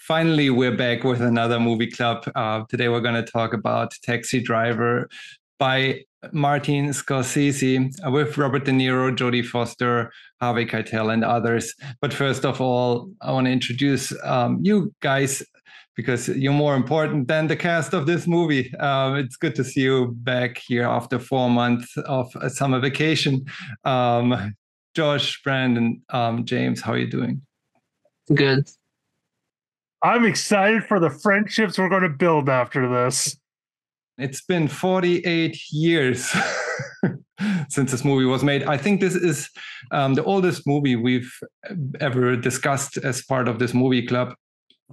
Finally, we're back with another movie club. Today, we're going to talk about Taxi Driver by Martin Scorsese with Robert De Niro, Jodie Foster, Harvey Keitel, and others. But first of all, I want to introduce you guys because you're more important than the cast of this movie. It's good to see you back here after 4 months of a summer vacation. Josh, Brandon, James, how are you doing? Good. I'm excited for the friendships we're going to build after this. It's been 48 years since this movie was made. I think this is the oldest movie we've ever discussed as part of this movie club.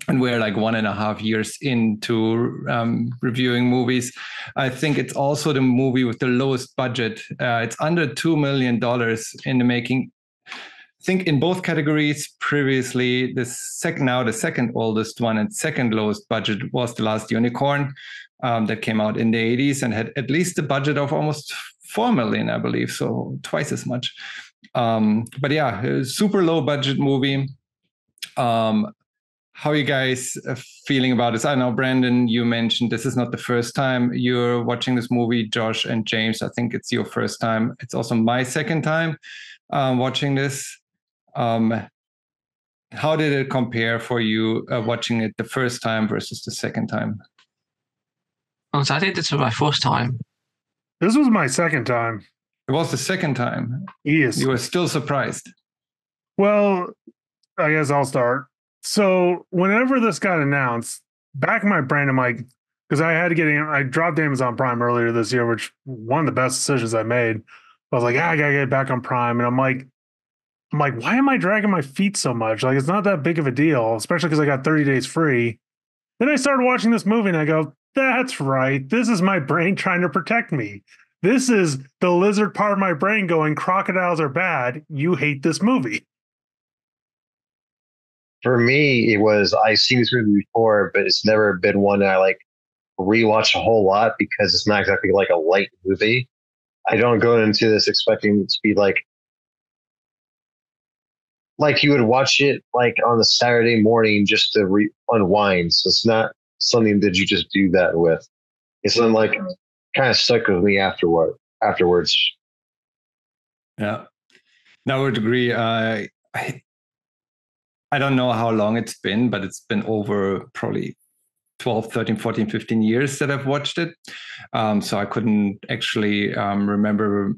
And we're like 1.5 years into reviewing movies. I think it's also the movie with the lowest budget. It's under $2 million in the making. I think in both categories previously, the second oldest one and second lowest budget was The Last Unicorn that came out in the 80s and had at least a budget of almost $4 million, I believe, so twice as much. But yeah, a super low budget movie. How are you guys feeling about this? I know, Brandon, you mentioned this is not the first time you're watching this movie. Josh and James, I think it's your first time. It's also my second time watching this. How did it compare for you watching it the first time versus the second time? So I think this was my first time. This was my second time. It was the second time. Yes. You were still surprised. Well, I guess I'll start. So whenever this got announced, back in my brain, I'm like, because I dropped Amazon Prime earlier this year, which one of the best decisions I made. I was like, I gotta get back on Prime. And I'm like, why am I dragging my feet so much? Like, it's not that big of a deal, especially because I got 30 days free. Then I started watching this movie and I go, that's right. This is my brain trying to protect me. This is the lizard part of my brain going, crocodiles are bad. You hate this movie. For me, it was, I've seen this movie before, but it's never been one that I like rewatch a whole lot because it's not exactly like a light movie. I don't go into this expecting it to be like you would watch it like on a Saturday morning just to unwind. So it's not something that you just do that with. It's something like kind of stuck with me afterwards. Yeah, no, I would agree. I don't know how long it's been, but it's been over probably 12, 13, 14, 15 years that I've watched it. So I couldn't actually remember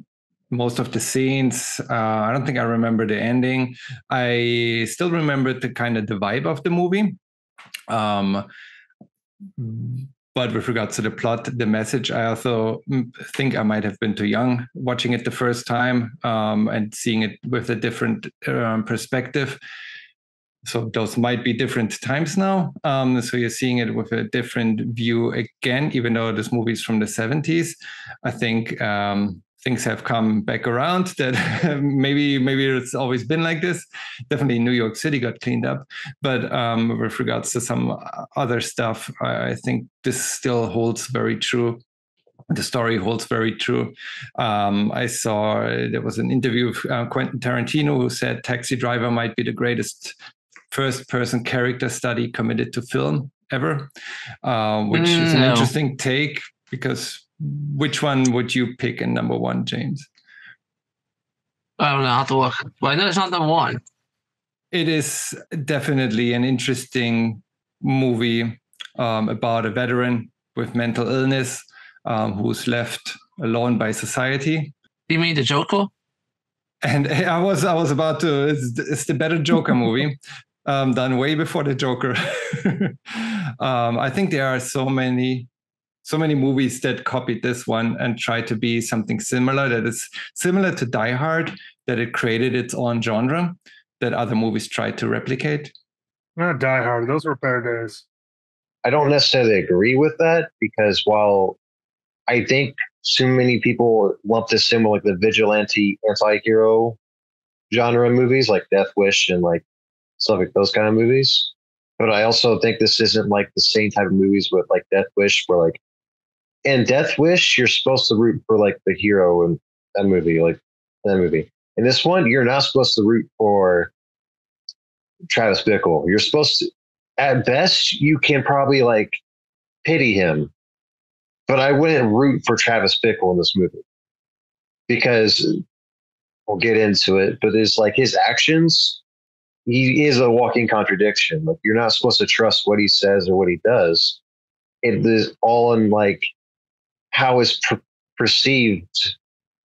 most of the scenes. I don't think I remember the ending. I still remember the vibe of the movie. But with regards to the plot, the message, I also think I might have been too young watching it the first time and seeing it with a different perspective. So those might be different times now. So you're seeing it with a different view again, even though this movie is from the 70s. I think things have come back around that maybe it's always been like this. Definitely New York City got cleaned up. But with regards to some other stuff, I think this still holds very true. The story holds very true. I saw there was an interview with Quentin Tarantino who said Taxi Driver might be the greatest first-person character study committed to film ever, which is an interesting take because which one would you pick in number one, James? I don't know how to look. But I know it's not number one. It is definitely an interesting movie about a veteran with mental illness who's left alone by society. You mean the Joker? And I was about to. It's the better Joker movie. Done way before the Joker. I think there are so many movies that copied this one and tried to be something similar that is similar to Die Hard, that it created its own genre that other movies tried to replicate. Not Die Hard. Those were better days. I don't necessarily agree with that because while I think so many people lump this in with like the vigilante anti-hero genre movies like Death Wish and like stuff like those kind of movies. But I also think this isn't like the same type of movies with like Death Wish where like in Death Wish, you're supposed to root for like the hero in that movie. In this one, you're not supposed to root for Travis Bickle. You're supposed to, at best, you can probably like pity him, but I wouldn't root for Travis Bickle in this movie because we'll get into it. But it's like his actions, he is a walking contradiction. Like you're not supposed to trust what he says or what he does. It is all in like how it's perceived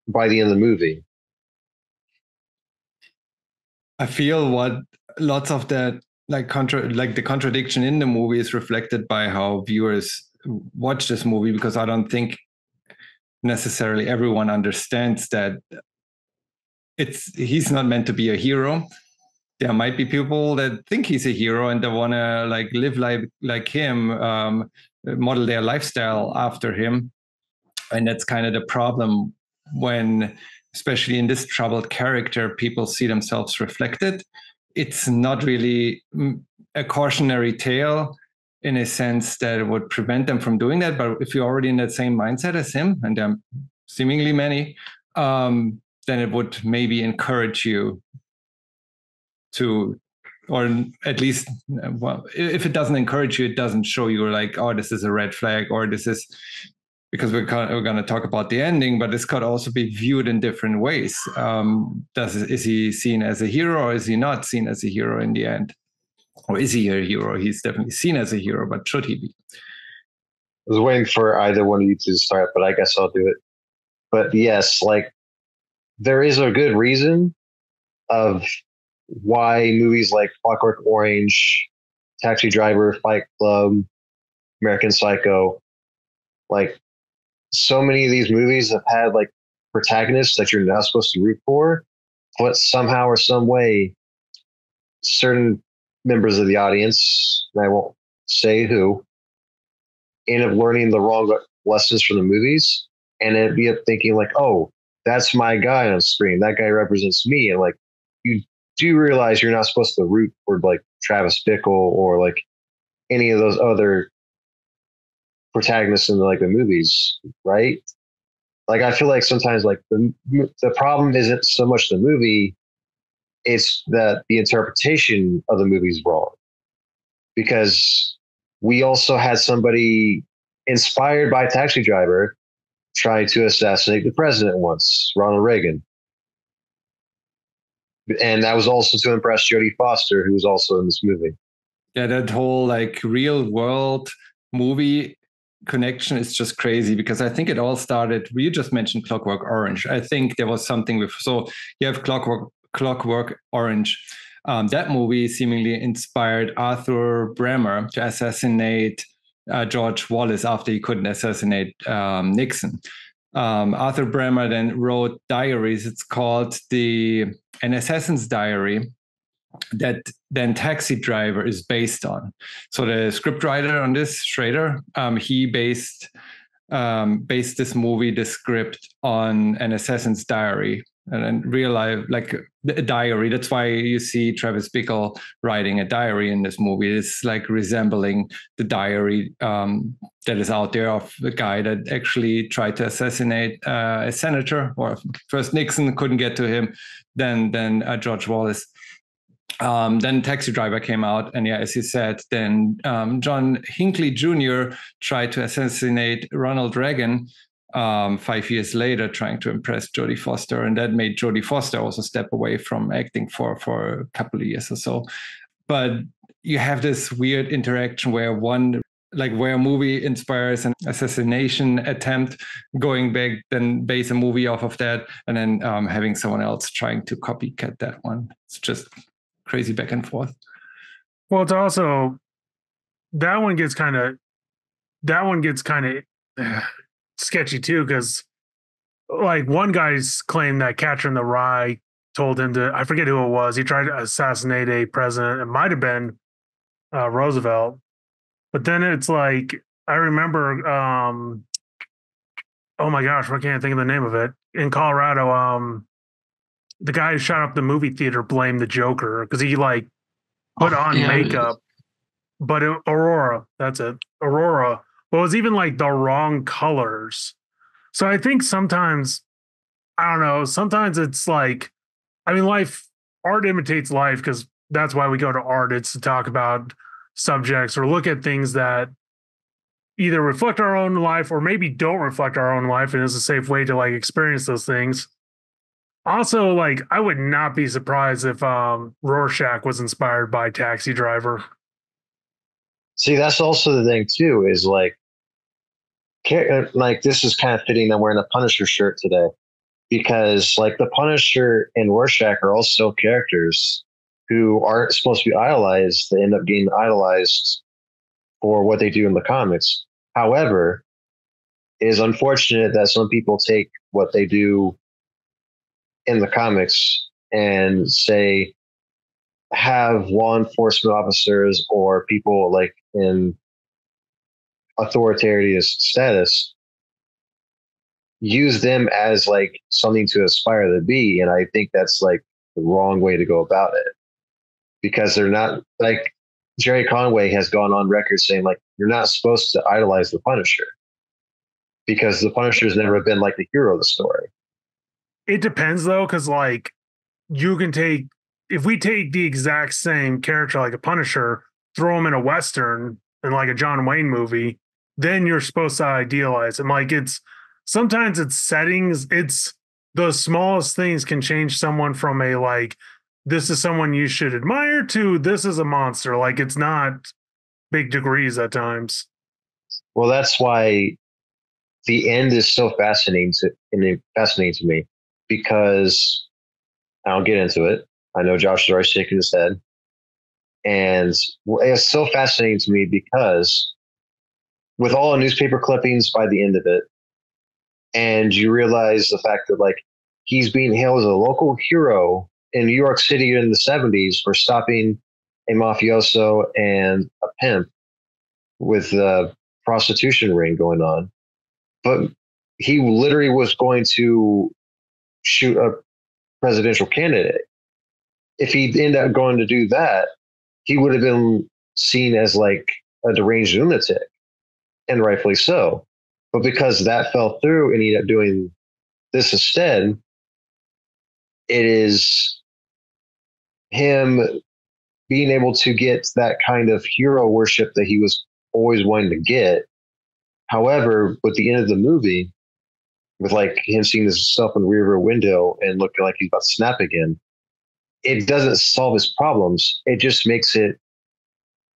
by the end of the movie. I feel what lots of that like the contradiction in the movie is reflected by how viewers watch this movie, because I don't think necessarily everyone understands that he's not meant to be a hero. There might be people that think he's a hero and they want to like live like him, model their lifestyle after him. And that's kind of the problem when, especially in this troubled character, people see themselves reflected. It's not really a cautionary tale in a sense that it would prevent them from doing that. But if you're already in that same mindset as him, and there are seemingly many, then it would maybe encourage you to, or at least, well, if it doesn't encourage you, it doesn't show you like, oh, this is a red flag, or this is, because we're going to talk about the ending, but this could also be viewed in different ways. Is he seen as a hero, or is he not seen as a hero in the end? Or is he a hero? He's definitely seen as a hero, but should he be? I was waiting for either one of you to start, but I guess I'll do it. But yes, like there is a good reason of why movies like Clockwork Orange, Taxi Driver, Fight Club, American Psycho, like so many of these movies have had like protagonists that you're not supposed to root for, but somehow or some way, certain members of the audience, and I won't say who, end up learning the wrong lessons from the movies and end up thinking like, oh, that's my guy on screen. That guy represents me. And like, you do realize you're not supposed to root for like Travis Bickle or like any of those other protagonists in like the movies, right? Like I feel like sometimes like the problem isn't so much the movie, it's that the interpretation of the movie is wrong. Because we also had somebody inspired by Taxi Driver trying to assassinate the president once, Ronald Reagan. And that was also to impress Jodie Foster, who was also in this movie. Yeah, that whole like real world movie connection is just crazy, because I think it all started, you just mentioned Clockwork Orange. I think there was something with, so you have Clockwork Orange. That movie seemingly inspired Arthur Bremer to assassinate George Wallace after he couldn't assassinate Nixon. Arthur Bremer then wrote diaries. It's called An Assassin's Diary, that then Taxi Driver is based on. So the scriptwriter on this, Schrader, he based this movie, the script, on An Assassin's Diary, and then real life, like a diary. That's why you see Travis Bickle writing a diary in this movie. It's like resembling the diary that is out there of the guy that actually tried to assassinate a senator, or first Nixon, couldn't get to him, then George Wallace. Then Taxi Driver came out, and yeah, as you said, then John Hinckley Jr. tried to assassinate Ronald Reagan 5 years later, trying to impress Jodie Foster, and that made Jodie Foster also step away from acting for a couple of years or so. But you have this weird interaction where where a movie inspires an assassination attempt, going back, then base a movie off of that, and then having someone else trying to copycat that one. It's just crazy back and forth. Well, it's also that one gets kind of sketchy too, because like one guy's claimed that Catcher in the Rye told him to, I forget who it was, he tried to assassinate a president. It might have been Roosevelt, but then it's like, I remember oh my gosh, I can't think of the name of it, in Colorado. The guy who shot up the movie theater blamed the Joker because he like put on makeup. But Aurora, that's it, Aurora. But it was even like the wrong colors. So I think sometimes, I don't know, sometimes it's like, I mean, art imitates life, because that's why we go to art. It's to talk about subjects or look at things that either reflect our own life or maybe don't reflect our own life and is a safe way to like experience those things. Also, like I would not be surprised if Rorschach was inspired by Taxi Driver. See, that's also the thing too, is like this is kind of fitting. I'm wearing a Punisher shirt today because like the Punisher and Rorschach are also characters who aren't supposed to be idolized. They end up getting idolized for what they do in the comics. However, it is unfortunate that some people take what they do in the comics and say have law enforcement officers or people like in authoritarian status use them as like something to aspire to be. And I think that's like the wrong way to go about it, because they're not like Jerry Conway has gone on record saying like, you're not supposed to idolize the Punisher because the Punisher's never been like the hero of the story. It depends though, because like you can take, if we take the exact same character like a Punisher, throw him in a Western and like a John Wayne movie, then you're supposed to idealize him. Like it's sometimes it's settings, it's the smallest things can change someone from a like, this is someone you should admire to this is a monster. Like it's not big degrees at times. Well, that's why the end is so fascinating to me, because I'll get into it. I know Josh is already shaking his head. And it's so fascinating to me because with all the newspaper clippings by the end of it, and you realize the fact that like he's being hailed as a local hero in New York City in the 70s for stopping a mafioso and a pimp with a prostitution ring going on. But he literally was going to shoot a presidential candidate. If he ended up going to do that, he would have been seen as like a deranged lunatic, and rightfully so. But because that fell through and he ended up doing this instead, it is him being able to get that kind of hero worship that he was always wanting to get. However, with the end of the movie, with like him seeing himself in the rear window and looking like he's about to snap again, it doesn't solve his problems. It just makes it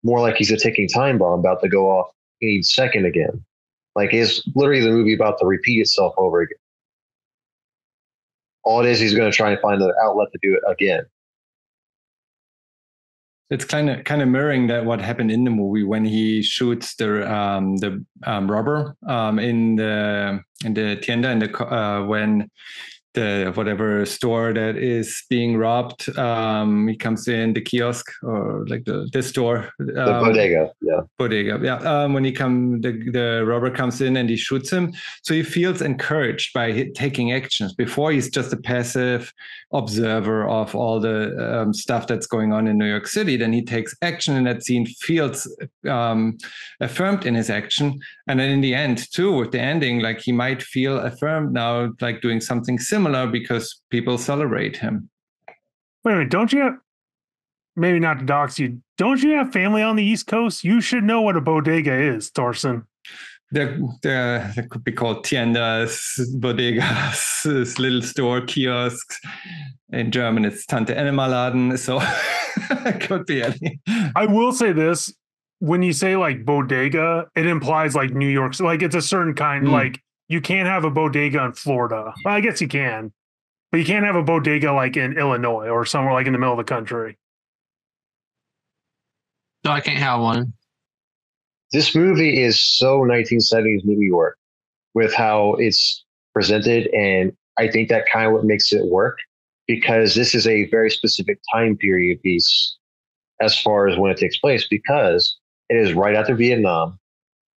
more like he's a ticking time bomb about to go off any second again. Like it's literally the movie about to repeat itself over again. All it is, he's going to try and find an outlet to do it again. It's kind of mirroring that what happened in the movie when he shoots the robber in the tienda when the whatever store that is being robbed, he comes in the kiosk or like the store, the bodega, when the robber comes in and he shoots him, so he feels encouraged by taking actions. Before, he's just a passive observer of all the stuff that's going on in New York City. Then he takes action in that scene, feels affirmed in his action, and then in the end too, with the ending, like he might feel affirmed now, like doing something similar because people celebrate him. Wait a minute, don't you have, maybe not to dox you, don't you have family on the East Coast? You should know what a bodega is, Thorson. They could be called tiendas, bodegas, little store kiosks. In German, it's Tante Ennema-Laden, so it could be any. I will say this, when you say like bodega, it implies like New York, so like it's a certain kind, like you can't have a bodega in Florida. Well, I guess you can, but you can't have a bodega like in Illinois or somewhere like in the middle of the country. No, I can't have one. This movie is so 1970s New York with how it's presented, and I think that kind of what makes it work, because this is a very specific time period piece as far as when it takes place, because it is right after Vietnam.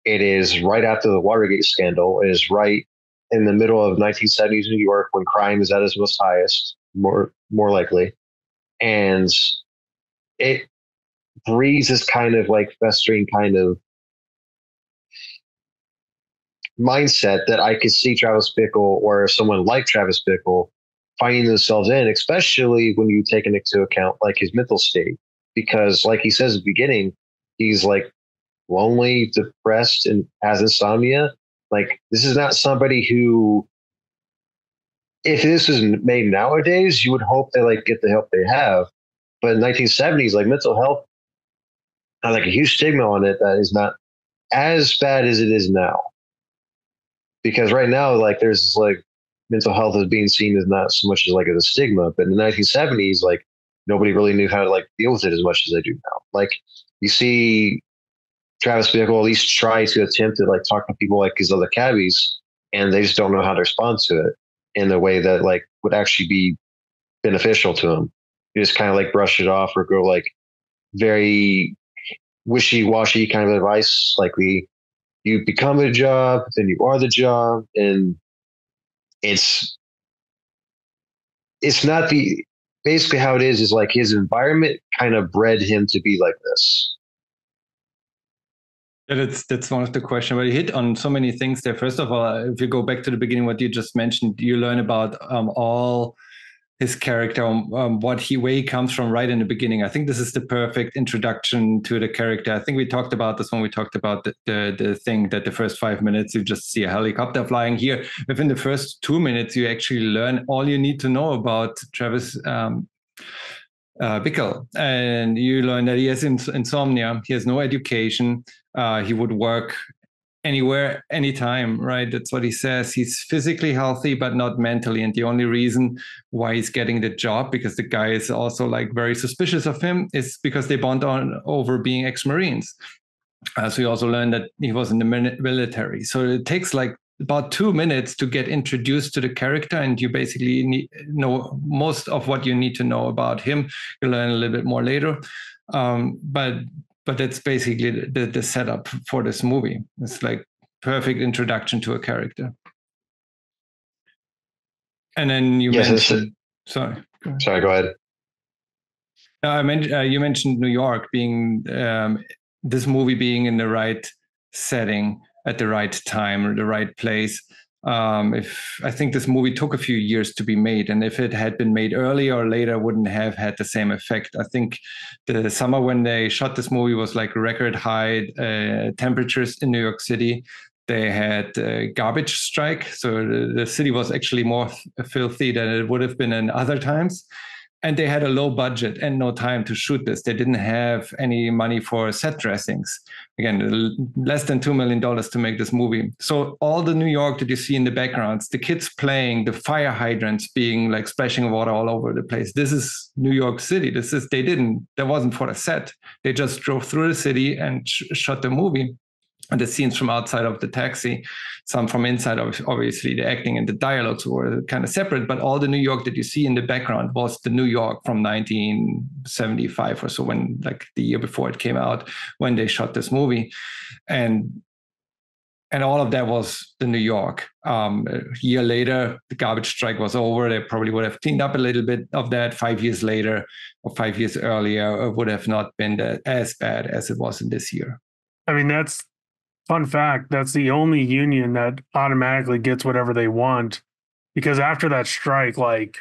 It is right after the Watergate scandal. It is right in the middle of 1970s New York when crime is at its most highest, more likely. And it breeds this kind of like festering kind of mindset that I could see Travis Bickle or someone like Travis Bickle finding themselves in, especially when you take into account like his mental state. Because like he says at the beginning, he's like lonely, depressed, and has insomnia. Like, this is not somebody who, if this was made nowadays, you would hope they like get the help they have. But in 1970s, like, mental health had like a huge stigma on it that is not as bad as it is now. Because right now, like, there's like mental health is being seen as not so much as like as a stigma, but in the 1970s, like, nobody really knew how to like deal with it as much as they do now. Like, you see Travis Bickle at least try to attempt to like talk to people like his other cabbies, and they just don't know how to respond to it in a way that like would actually be beneficial to them. You just kind of like brush it off or go like very wishy-washy kind of advice, like you become a job, then you are the job, and it's not the basically how it is like his environment kind of bred him to be like this. Yeah, that's one of the questions. But you hit on so many things there. First of all, if you go back to the beginning, what you just mentioned, you learn about all his character, where he comes from right in the beginning. I think this is the perfect introduction to the character. I think we talked about this when we talked about the thing that the first 5 minutes you just see a helicopter flying. Here, within the first 2 minutes, you actually learn all you need to know about Travis Bickle, and you learn that he has insomnia. He has no education. He would work anywhere, anytime, right? That's what he says. He's physically healthy, but not mentally. And the only reason why he's getting the job, because the guy is also like very suspicious of him, is because they bond on over being ex-Marines. So you also learn that he was in the military. So it takes like about 2 minutes to get introduced to the character, and you basically know most of what you need to know about him. You learn a little bit more later. But that's basically the setup for this movie. It's like perfect introduction to a character. And then you mentioned... Sorry, go ahead. You mentioned New York being... this movie being in the right setting at the right time or the right place. If I think this movie took a few years to be made, and if it had been made earlier or later, wouldn't have had the same effect. I think the summer when they shot this movie was like record high temperatures in New York City. They had a garbage strike, so the city was actually more filthy than it would have been in other times. And they had a low budget and no time to shoot this. They didn't have any money for set dressings. Again, less than $2 million to make this movie. So all the New York that you see in the backgrounds, the kids playing, the fire hydrants being like splashing water all over the place. This is New York City. That wasn't for the set. They just drove through the city and shot the movie. And the scenes from outside of the taxi, some from inside, obviously the acting and the dialogues were kind of separate, but all the New York that you see in the background was the New York from 1975 or so, when like the year before it came out, when they shot this movie. And all of that was the New York. A year later, the garbage strike was over. They probably would have cleaned up a little bit of that. 5 years later or 5 years earlier, it would have not been as bad as it was in this year. I mean, fun fact, that's the only union that automatically gets whatever they want, because after that strike, like,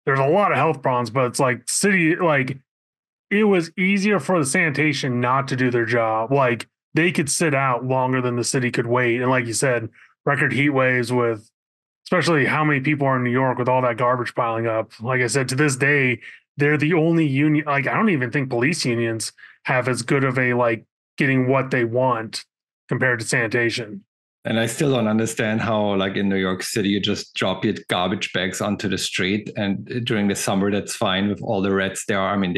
there's a lot of health problems, but it's like city, like, it was easier for the sanitation not to do their job. Like, they could sit out longer than the city could wait. And like you said, record heat waves with, especially how many people are in New York with all that garbage piling up. Like I said, to this day, they're the only union. Like, I don't even think police unions have as good of a, like, getting what they want compared to sanitation. And I still don't understand how, like, in New York City, you just drop your garbage bags onto the street, and during the summer, that's fine with all the rats there are. I mean,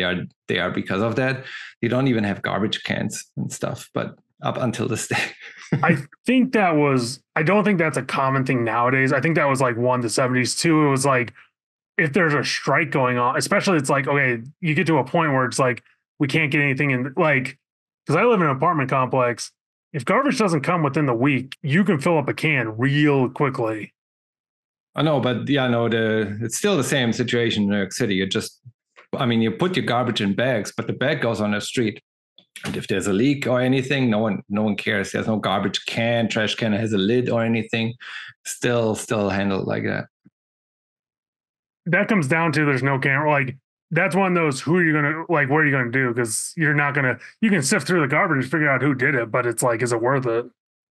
they are because of that. You don't even have garbage cans and stuff, but up until this day. I don't think that's a common thing nowadays. I think that was like one, the 70s. Two, it was like, if there's a strike going on, especially, it's like, okay, you get to a point where it's like, we can't get anything in, like, because I live in an apartment complex. If garbage doesn't come within the week, you can fill up a can real quickly. I know, but yeah, no, it's still the same situation in New York City. You put your garbage in bags, but the bag goes on the street. And if there's a leak or anything, no one cares. There's no garbage can, trash can that has a lid or anything. Still handled like that. That comes down to there's no camera. Like, that's one of those, who are you going to, like, what are you going to do? Because you're not going to, you can sift through the garbage and figure out who did it, but it's like, is it worth it?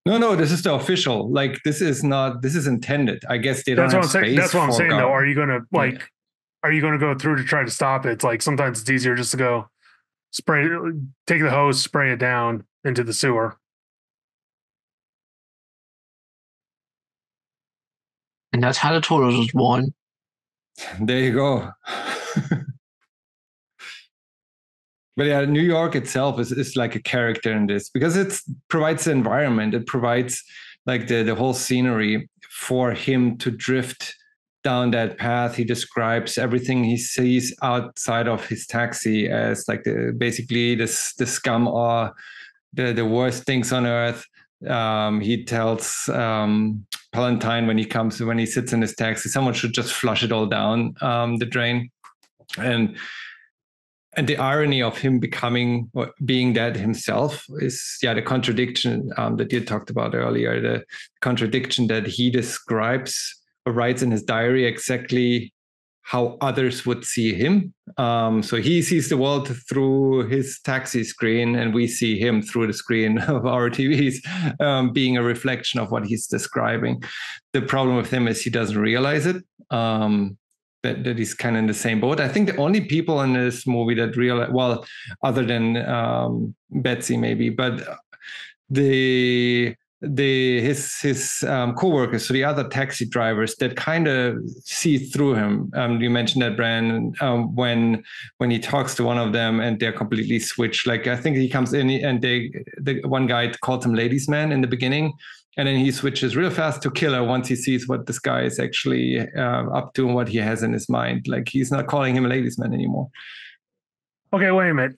No, this is the official. Like, this is intended. I guess they don't That's what have I'm saying. space That's what I'm for saying, though. gar- Are you going to, like, Yeah. are you going to go through to try to stop it? It's like, sometimes it's easier just to go spray, take the hose, spray it down into the sewer. And that's how the Turtles was born. There you go. But yeah, New York itself is like a character in this, because it provides the environment. It provides like the whole scenery for him to drift down that path. He describes everything he sees outside of his taxi as like basically the scum or the worst things on earth. He tells Palantine when he sits in his taxi, someone should just flush it all down the drain. And the irony of him being that himself is, the contradiction that you talked about earlier, the contradiction that he describes or writes in his diary exactly how others would see him. So he sees the world through his taxi screen, and we see him through the screen of our TVs, being a reflection of what he's describing. The problem with him is he doesn't realize it. That he's kind of in the same boat. I think the only people in this movie that realize, well, other than Betsy maybe, but his co-workers, so the other taxi drivers that kind of see through him. You mentioned that, Brandon, when he talks to one of them and they're completely switched. Like, I think he comes in and the one guy called him ladies man in the beginning, and then he switches real fast to killer once he sees what this guy is actually up to and what he has in his mind. Like, he's not calling him a ladies man anymore. Okay, wait a minute.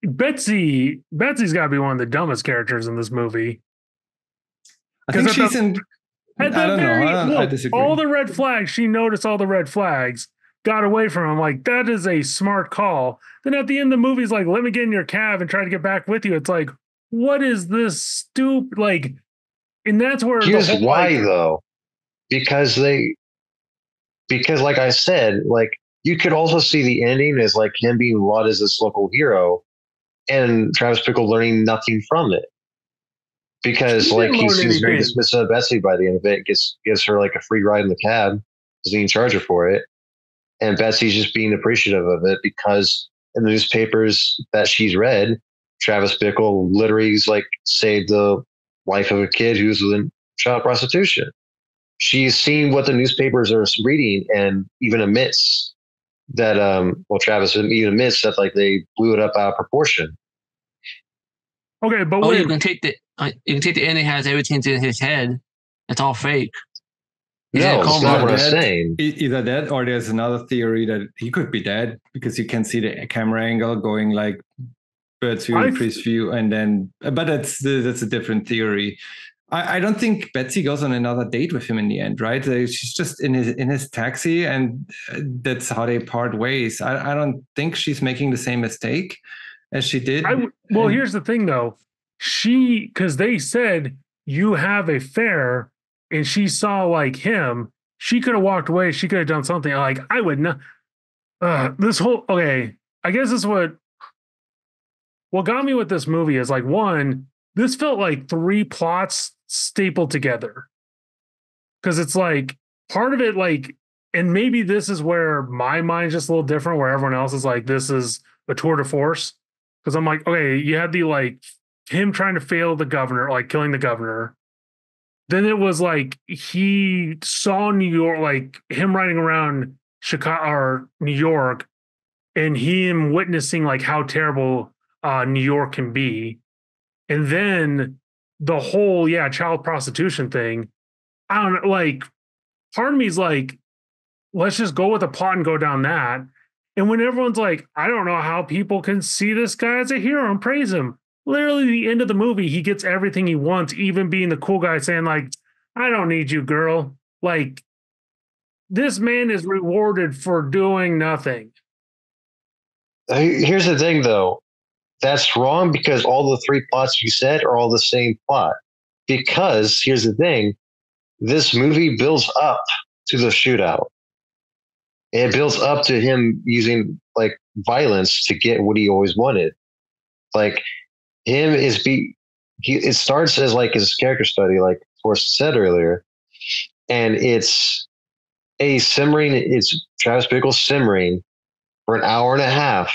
Betsy's got to be one of the dumbest characters in this movie. I think she's in. I don't know. I disagree. All the red flags, she noticed all the red flags, got away from him. Like, that is a smart call. Then at the end of the movie, he's like, let me get in your cab and try to get back with you. It's like, what is this stupid? Like, and that's where. Here's why, though. Because like I said, like, you could also see the ending as like him being lauded as this local hero and Travis Bickle learning nothing from it. Because like he seems very dismissive of Betsy by the end of it, gives her like a free ride in the cab, is being charged for it. And Betsy's just being appreciative of it because in the newspapers that she's read, Travis Bickle literally like saved the life of a kid who's in child prostitution. She's seen what the newspapers are reading and even admits that, Travis even admits that like they blew it up out of proportion. Okay, but you can take the ending has everything in his head. It's all fake. No, that's not what I'm saying. Either that, or there's another theory that he could be dead because you can see the camera angle going like bird's view, priest view, and then. But that's a different theory. I don't think Betsy goes on another date with him in the end, right? She's just in his taxi, and that's how they part ways. I don't think she's making the same mistake as she did. Here's the thing, though. Because they said you have a fare, and she saw like him. She could have walked away. She could have done something. Like, I would not. I guess this is what got me with this movie is like, one, this felt like three plots stapled together. Because it's like part of it, like, and maybe this is where my mind's just a little different, where everyone else is like, this is a tour de force. Because I'm like, okay, you had the like him trying to fail the governor, like killing the governor. Then it was like he saw New York, like him riding around Chicago or New York, and him witnessing like how terrible New York can be. And then the whole, child prostitution thing. I don't know, like, part of me is like, let's just go with the plot and go down that. And when everyone's like, I don't know how people can see this guy as a hero and praise him. Literally, the end of the movie, he gets everything he wants, even being the cool guy saying, like, I don't need you, girl. Like, this man is rewarded for doing nothing. Here's the thing, though. That's wrong because all the three plots you said are all the same plot. Because here's the thing, this movie builds up to the shootout. And it builds up to him using like violence to get what he always wanted. Like him it starts as like his character study, like Forrest said earlier, and it's Travis Bickle simmering for an hour and a half.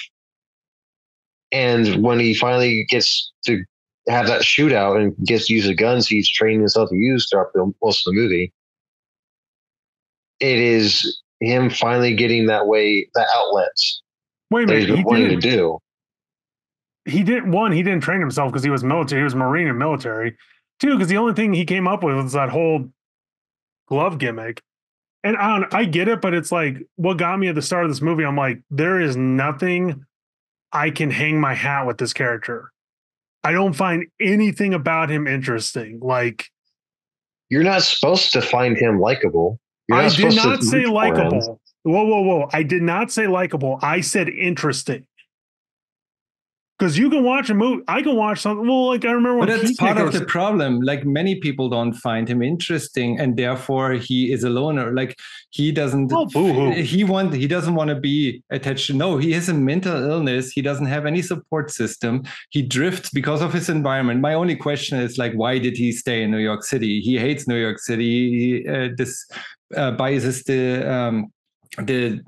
And when he finally gets to have that shootout and gets to use the guns he's training himself to use throughout most of the movie, it is him finally getting that outlet Wait a that minute, he's been wanting to do. He didn't train himself because he was military. He was Marine and military. Two, because the only thing he came up with was that whole glove gimmick. And I get it, but it's like what got me at the start of this movie. I'm like, there is nothing I can hang my hat with this character. I don't find anything about him interesting. Like, you're not supposed to find him likable. I did not say likable. Whoa. I did not say likable. I said interesting. Because you can watch a movie, I can watch something. Well, like I remember, but that's part of the problem. Like many people don't find him interesting, and therefore he is a loner. Like he doesn't. He doesn't want to be attached to. No, he has a mental illness. He doesn't have any support system. He drifts because of his environment. My only question is like, why did he stay in New York City? He hates New York City. He biases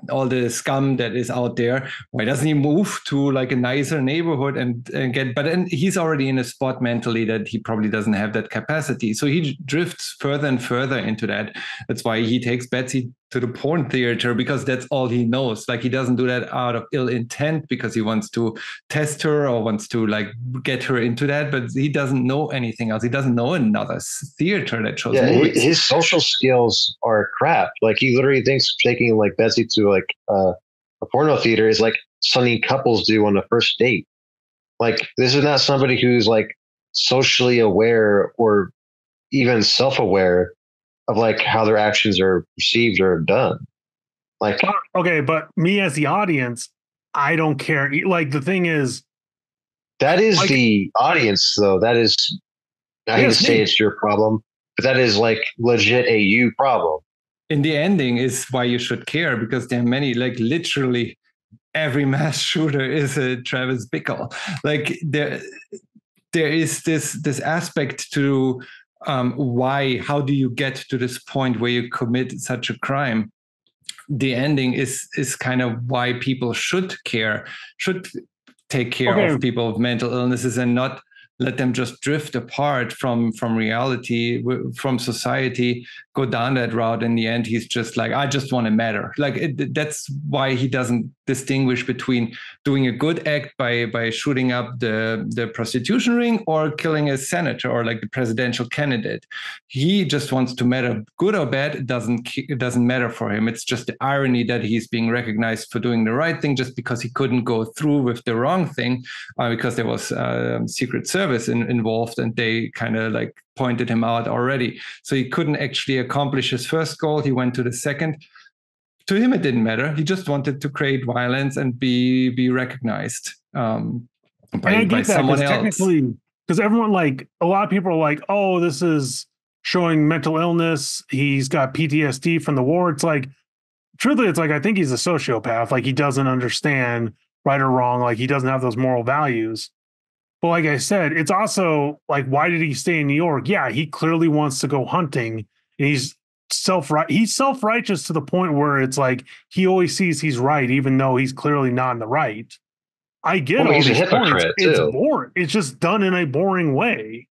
all the scum that is out there. Why doesn't he move to like a nicer neighborhood and get? But then he's already in a spot mentally that he probably doesn't have that capacity. So he drifts further and further into that. That's why he takes Betsy to the porn theater, because that's all he knows. Like he doesn't do that out of ill intent because he wants to test her or wants to like get her into that, but he doesn't know anything else. He doesn't know another theater that shows movies. His social skills are crap. Like he literally thinks taking like Betsy to like a porno theater is like something couples do on a first date. Like this is not somebody who's like socially aware or even self-aware of like how their actions are perceived or done. Like, okay, but me as the audience, I don't care. Like the thing is, that is like, the audience though. That is, I hate to say it's your problem, but that is like legit a you problem. In the ending is why you should care, because there are many, like literally every mass shooter is a Travis Bickle. Like there is this aspect to how do you get to this point where you commit such a crime? The ending is kind of why people should take care of people with mental illnesses and not let them just drift apart from reality, from society, go down that route. In the end, he's just like, I just want to matter. Like that's why he doesn't distinguish between doing a good act by shooting up the prostitution ring or killing a senator or like the presidential candidate. He just wants to matter, good or bad. It doesn't matter for him. It's just the irony that he's being recognized for doing the right thing just because he couldn't go through with the wrong thing because there was Secret Service involved and they kind of like pointed him out already. So he couldn't actually accomplish his first goal. He went to the second. To him, it didn't matter. He just wanted to create violence and be recognized by someone else. Technically, because everyone, like a lot of people are like, oh, this is showing mental illness. He's got PTSD from the war. It's like, truthfully, it's like, I think he's a sociopath. Like he doesn't understand right or wrong. Like he doesn't have those moral values. But like I said, it's also like, why did he stay in New York? Yeah, he clearly wants to go hunting, and he's self-righteous to the point where it's like he always sees he's right, even though he's clearly not in the right. I get all these points. It's boring. It's just done in a boring way.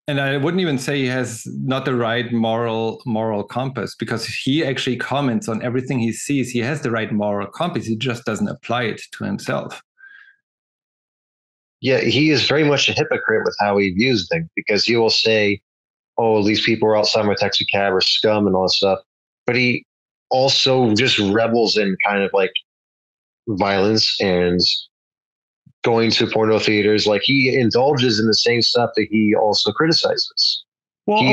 And I wouldn't even say he has not the right moral compass, because he actually comments on everything he sees. He has the right moral compass. He just doesn't apply it to himself. Yeah, he is very much a hypocrite with how he views things, because he will say, oh, these people are outside my taxi cab or scum and all this stuff. But he also just revels in kind of like violence and going to porno theaters. Like he indulges in the same stuff that he also criticizes. Well,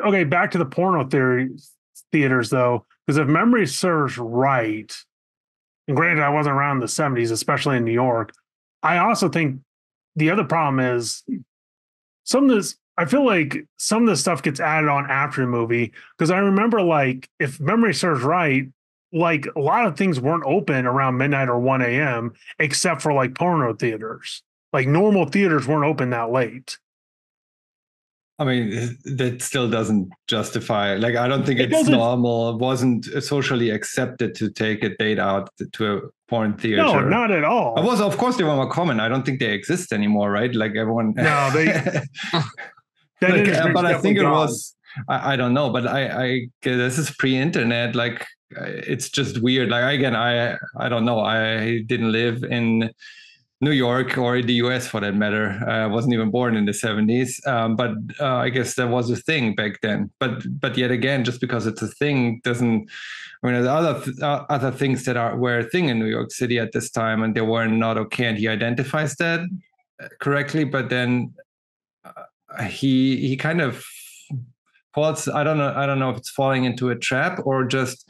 okay, back to the porno theaters though, because if memory serves right, and granted, I wasn't around in the 70s, especially in New York. I also think the other problem is some of this, I feel like some of the stuff gets added on after the movie, because I remember, like, if memory serves right, like a lot of things weren't open around midnight or 1 a.m. except for like porno theaters. Like normal theaters weren't open that late. I mean, that still doesn't justify. Like, I don't think It it's doesn't- normal. It wasn't socially accepted to take a date out to a porn theater. No, not at all. It was, of course, they were more common. I don't think they exist anymore, right? Like everyone. No, they. That Like, industry's but I think it definitely gone. was. I don't know, but I this is pre-internet. Like, it's just weird. Like, again, I don't know. I didn't live in New York or the US for that matter. I wasn't even born in the 70s. But I guess that was a thing back then. But yet again, just because it's a thing doesn't. I mean, there's other things that were a thing in New York City at this time, and they were not okay. And he identifies that correctly. But then he kind of falls. I don't know if it's falling into a trap or just.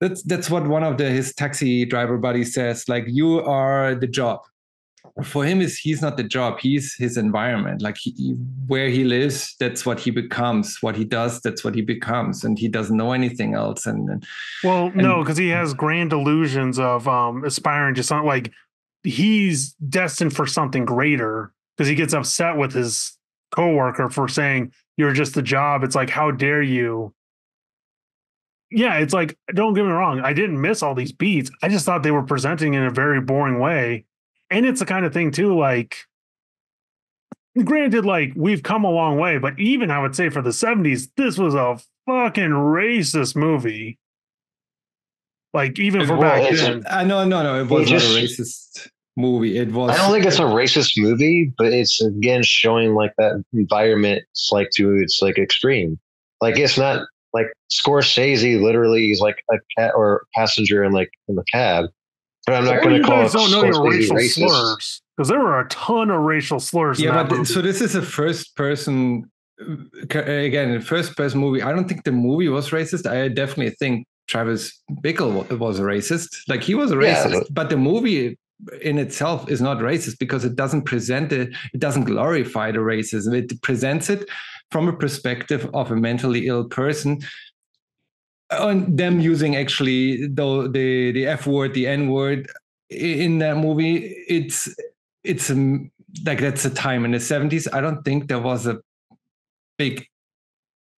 That's what one of his taxi driver buddies says. Like, you are the job. For him, he's not the job. He's his environment. Like, where he lives, that's what he becomes. What he does, that's what he becomes, and he doesn't know anything else. No, because he has grand illusions of aspiring to something. Like, he's destined for something greater, because he gets upset with his coworker for saying you're just the job. It's like, how dare you? Yeah, it's like, don't get me wrong, I didn't miss all these beats. I just thought they were presenting in a very boring way. And it's the kind of thing too, like, granted, like, we've come a long way, but even I would say for the 70s, this was a fucking racist movie. Like, even for back then. No, it was not a racist movie. It was. I don't think it's a racist movie, but it's again showing like that environment, like to its like extreme. Like, it's not like Scorsese literally is like a cat or passenger in the cab. But I'm not going to call it don't know your racial racist slurs, because there were a ton of racial slurs. Yeah, in that but movie. so this is a first person. Again, a first person movie. I don't think the movie was racist. I definitely think Travis Bickle was a racist. Like, he was a racist, but the movie in itself is not racist because it doesn't present it. It doesn't glorify the racism. It presents it from a perspective of a mentally ill person. On them using actually the F word, the N word in that movie, it's like, that's a time in the 70s. I don't think there was a big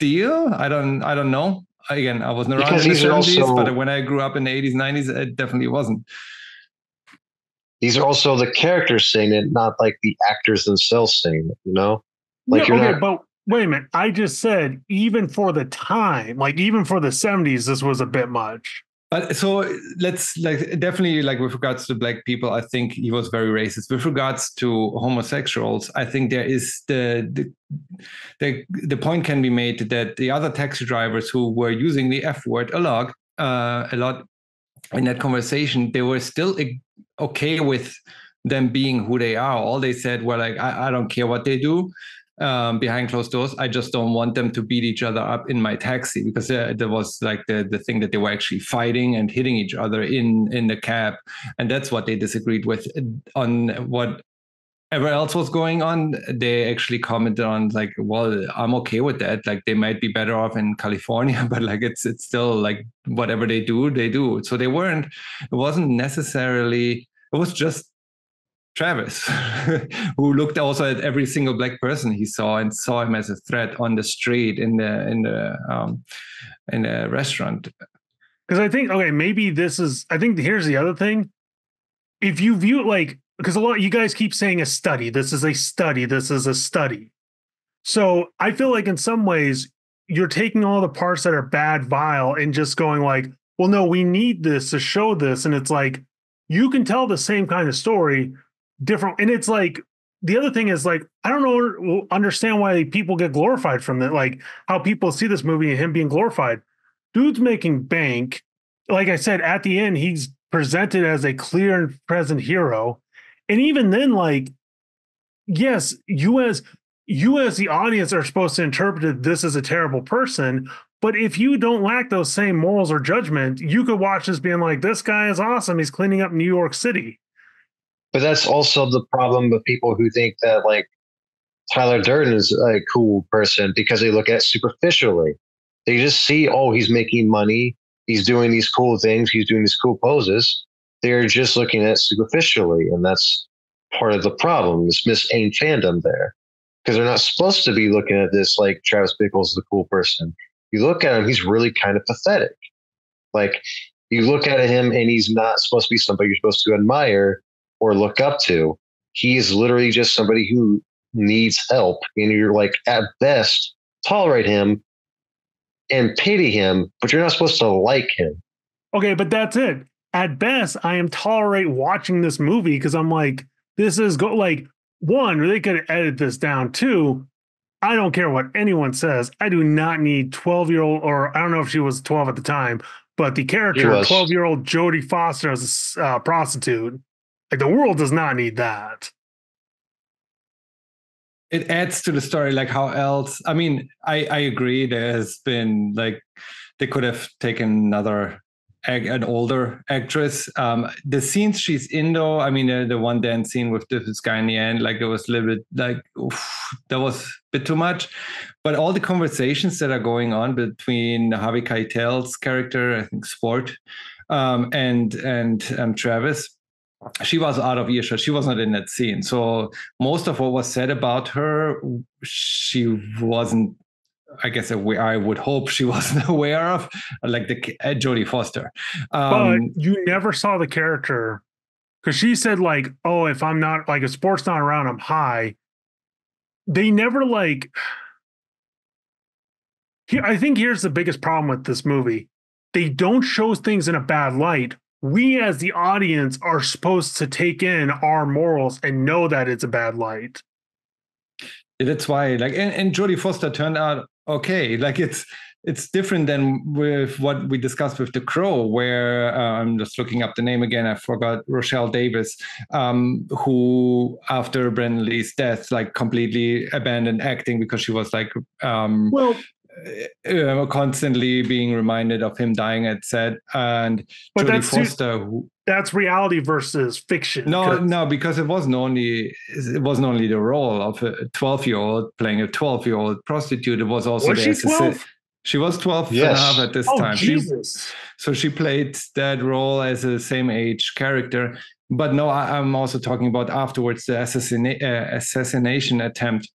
deal. I don't know. Again, I wasn't around in the 70s, but when I grew up in the 80s, 90s, it definitely wasn't. These are also the characters saying it, not like the actors themselves saying it, you know? Like, but wait a minute. I just said, even for the time, like, even for the 70s, this was a bit much. But so let's, like, definitely, like, with regards to black people, I think he was very racist. With regards to homosexuals, I think there is the point can be made that the other taxi drivers who were using the F word a lot in that conversation, they were still okay with them being who they are. All they said were like, I don't care what they do behind closed doors. I just don't want them to beat each other up in my taxi, because there was like the thing that they were actually fighting and hitting each other in the cab. And that's what they disagreed with. On whatever else was going on, they actually commented on, like, well, I'm okay with that. Like, they might be better off in California, but like, it's still like, whatever they do. So it wasn't necessarily, it was just Travis, who looked also at every single black person he saw and saw him as a threat on the street, in the restaurant. Because I think, okay, maybe I think here's the other thing. If you view it like, because a lot you guys keep saying a study, this is a study. So I feel like in some ways you're taking all the parts that are bad, vile, and just going like, well, no, we need this to show this. And it's like, you can tell the same kind of story different. And it's like, the other thing is, like, I don't understand why people get glorified from that. Like, how people see this movie and him being glorified. Dude's making bank. Like I said, at the end, he's presented as a clear and present hero. And even then, like, yes, you as the audience are supposed to interpret this as a terrible person. But if you don't lack those same morals or judgment, you could watch this being like, this guy is awesome. He's cleaning up New York City. But that's also the problem with people who think that, like, Tyler Durden is a cool person because they look at it superficially. They just see, oh, he's making money. He's doing these cool things. He's doing these cool poses. They're just looking at it superficially. And that's part of the problem, this misaimed fandom there. Because they're not supposed to be looking at this like Travis Bickle's the cool person. You look at him, he's really kind of pathetic. Like, you look at him and he's not supposed to be somebody you're supposed to admire or look up to. He is literally just somebody who needs help. And you're like, at best, tolerate him and pity him, but you're not supposed to like him. Okay, but that's it. At best, I am tolerate watching this movie because I'm like, this is like, one, they could edit this down. Two, I don't care what anyone says. I do not need 12-year-old, or I don't know if she was 12 at the time, but the character, 12-year-old Jodie Foster as a prostitute. Like, the world does not need that. It adds to the story. Like, how else? I mean, I agree. There has been, like, they could have taken an older actress. The scenes she's in, though, I mean, the one dance scene with this guy in the end, like, it was a little bit like, that was a bit too much. But all the conversations that are going on between Harvey Keitel's character, I think Sport, and Travis, she was out of earshot. She was not in that scene. So most of what was said about her, she wasn't, I guess, I would hope she wasn't aware of, like the Jodie Foster. But you never saw the character, because she said, like, oh, if I'm not, like, if Sport's not around, I'm high. They never, like, I think here's the biggest problem with this movie. They don't show things in a bad light. We as the audience are supposed to take in our morals and know that it's a bad light. That's why, like, and Jodie Foster turned out okay. Like, it's different than with what we discussed with The Crow, where I'm just looking up the name again. I forgot. Rochelle Davis, who after Brandon Lee's death, like, completely abandoned acting because she was like, constantly being reminded of him dying at set. And Jodie Foster, that's reality versus fiction. No, because it wasn't only the role of a 12-year-old playing a 12-year-old prostitute. It was also she 12? She was 12 yes. and a half at this time. Jesus. So she played that role as a same age character. But no, I'm also talking about afterwards the assassination attempt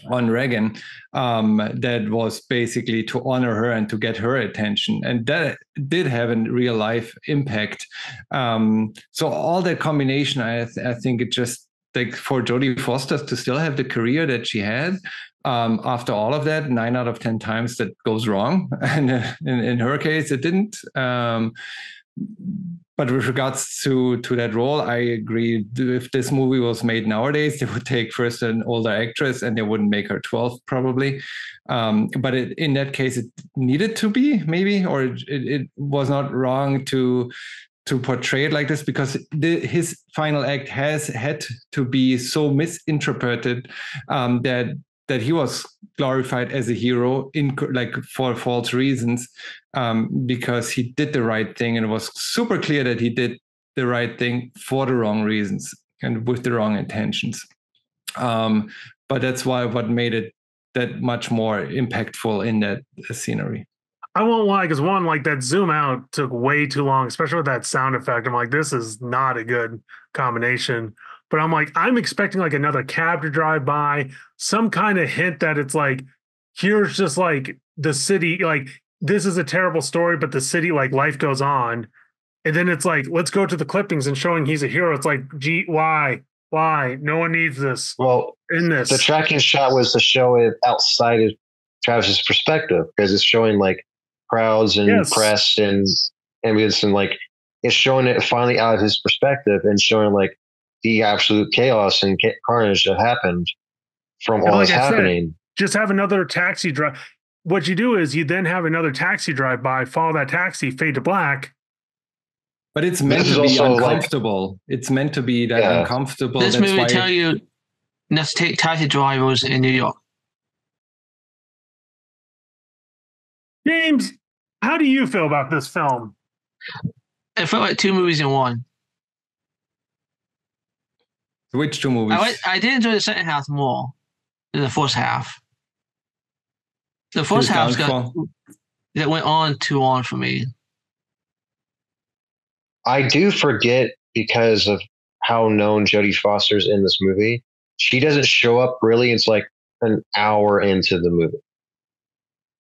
on Reagan, that was basically to honor her and to get her attention, and that did have a real life impact. So all that combination, I think it just, like, for Jodie Foster to still have the career that she had, after all of that, 9 out of 10 times that goes wrong, and in her case it didn't. But with regards to that role, I agree. If this movie was made nowadays, they would take first an older actress and they wouldn't make her 12 probably. But in that case, it needed to be, maybe, or it was not wrong to portray it like this, because his final act has had to be so misinterpreted that he was glorified as a hero for false reasons, because he did the right thing, and it was super clear that he did the right thing for the wrong reasons and with the wrong intentions. But that's what made it that much more impactful in that scenery. I won't lie, because one, like, that zoom out took way too long, especially with that sound effect. I'm like, this is not a good combination. But I'm like, I'm expecting like another cab to drive by, some kind of hint that it's like, here's just like the city, like, this is a terrible story, but the city, like, life goes on. And then it's like, let's go to the clippings and showing he's a hero. It's like, gee, why? No one needs this. Well, in this. The tracking shot was to show it outside of Travis's perspective, because it's showing like crowds and press and ambulance, and like it's showing it finally out of his perspective and showing like the absolute chaos and carnage that happened from all this happening. Just have another taxi drive. What you do is you then have another taxi drive by, follow that taxi, fade to black. But it's meant to be uncomfortable. It's meant to be that uncomfortable. This movie tell you not to take taxi drivers in New York. James, how do you feel about this film? It felt like two movies in one. Which two movies? I did enjoy the second half more. in the first half. The first half that went on too long for me. I do forget because of how known Jodie Foster's in this movie. She doesn't show up really until like an hour into the movie.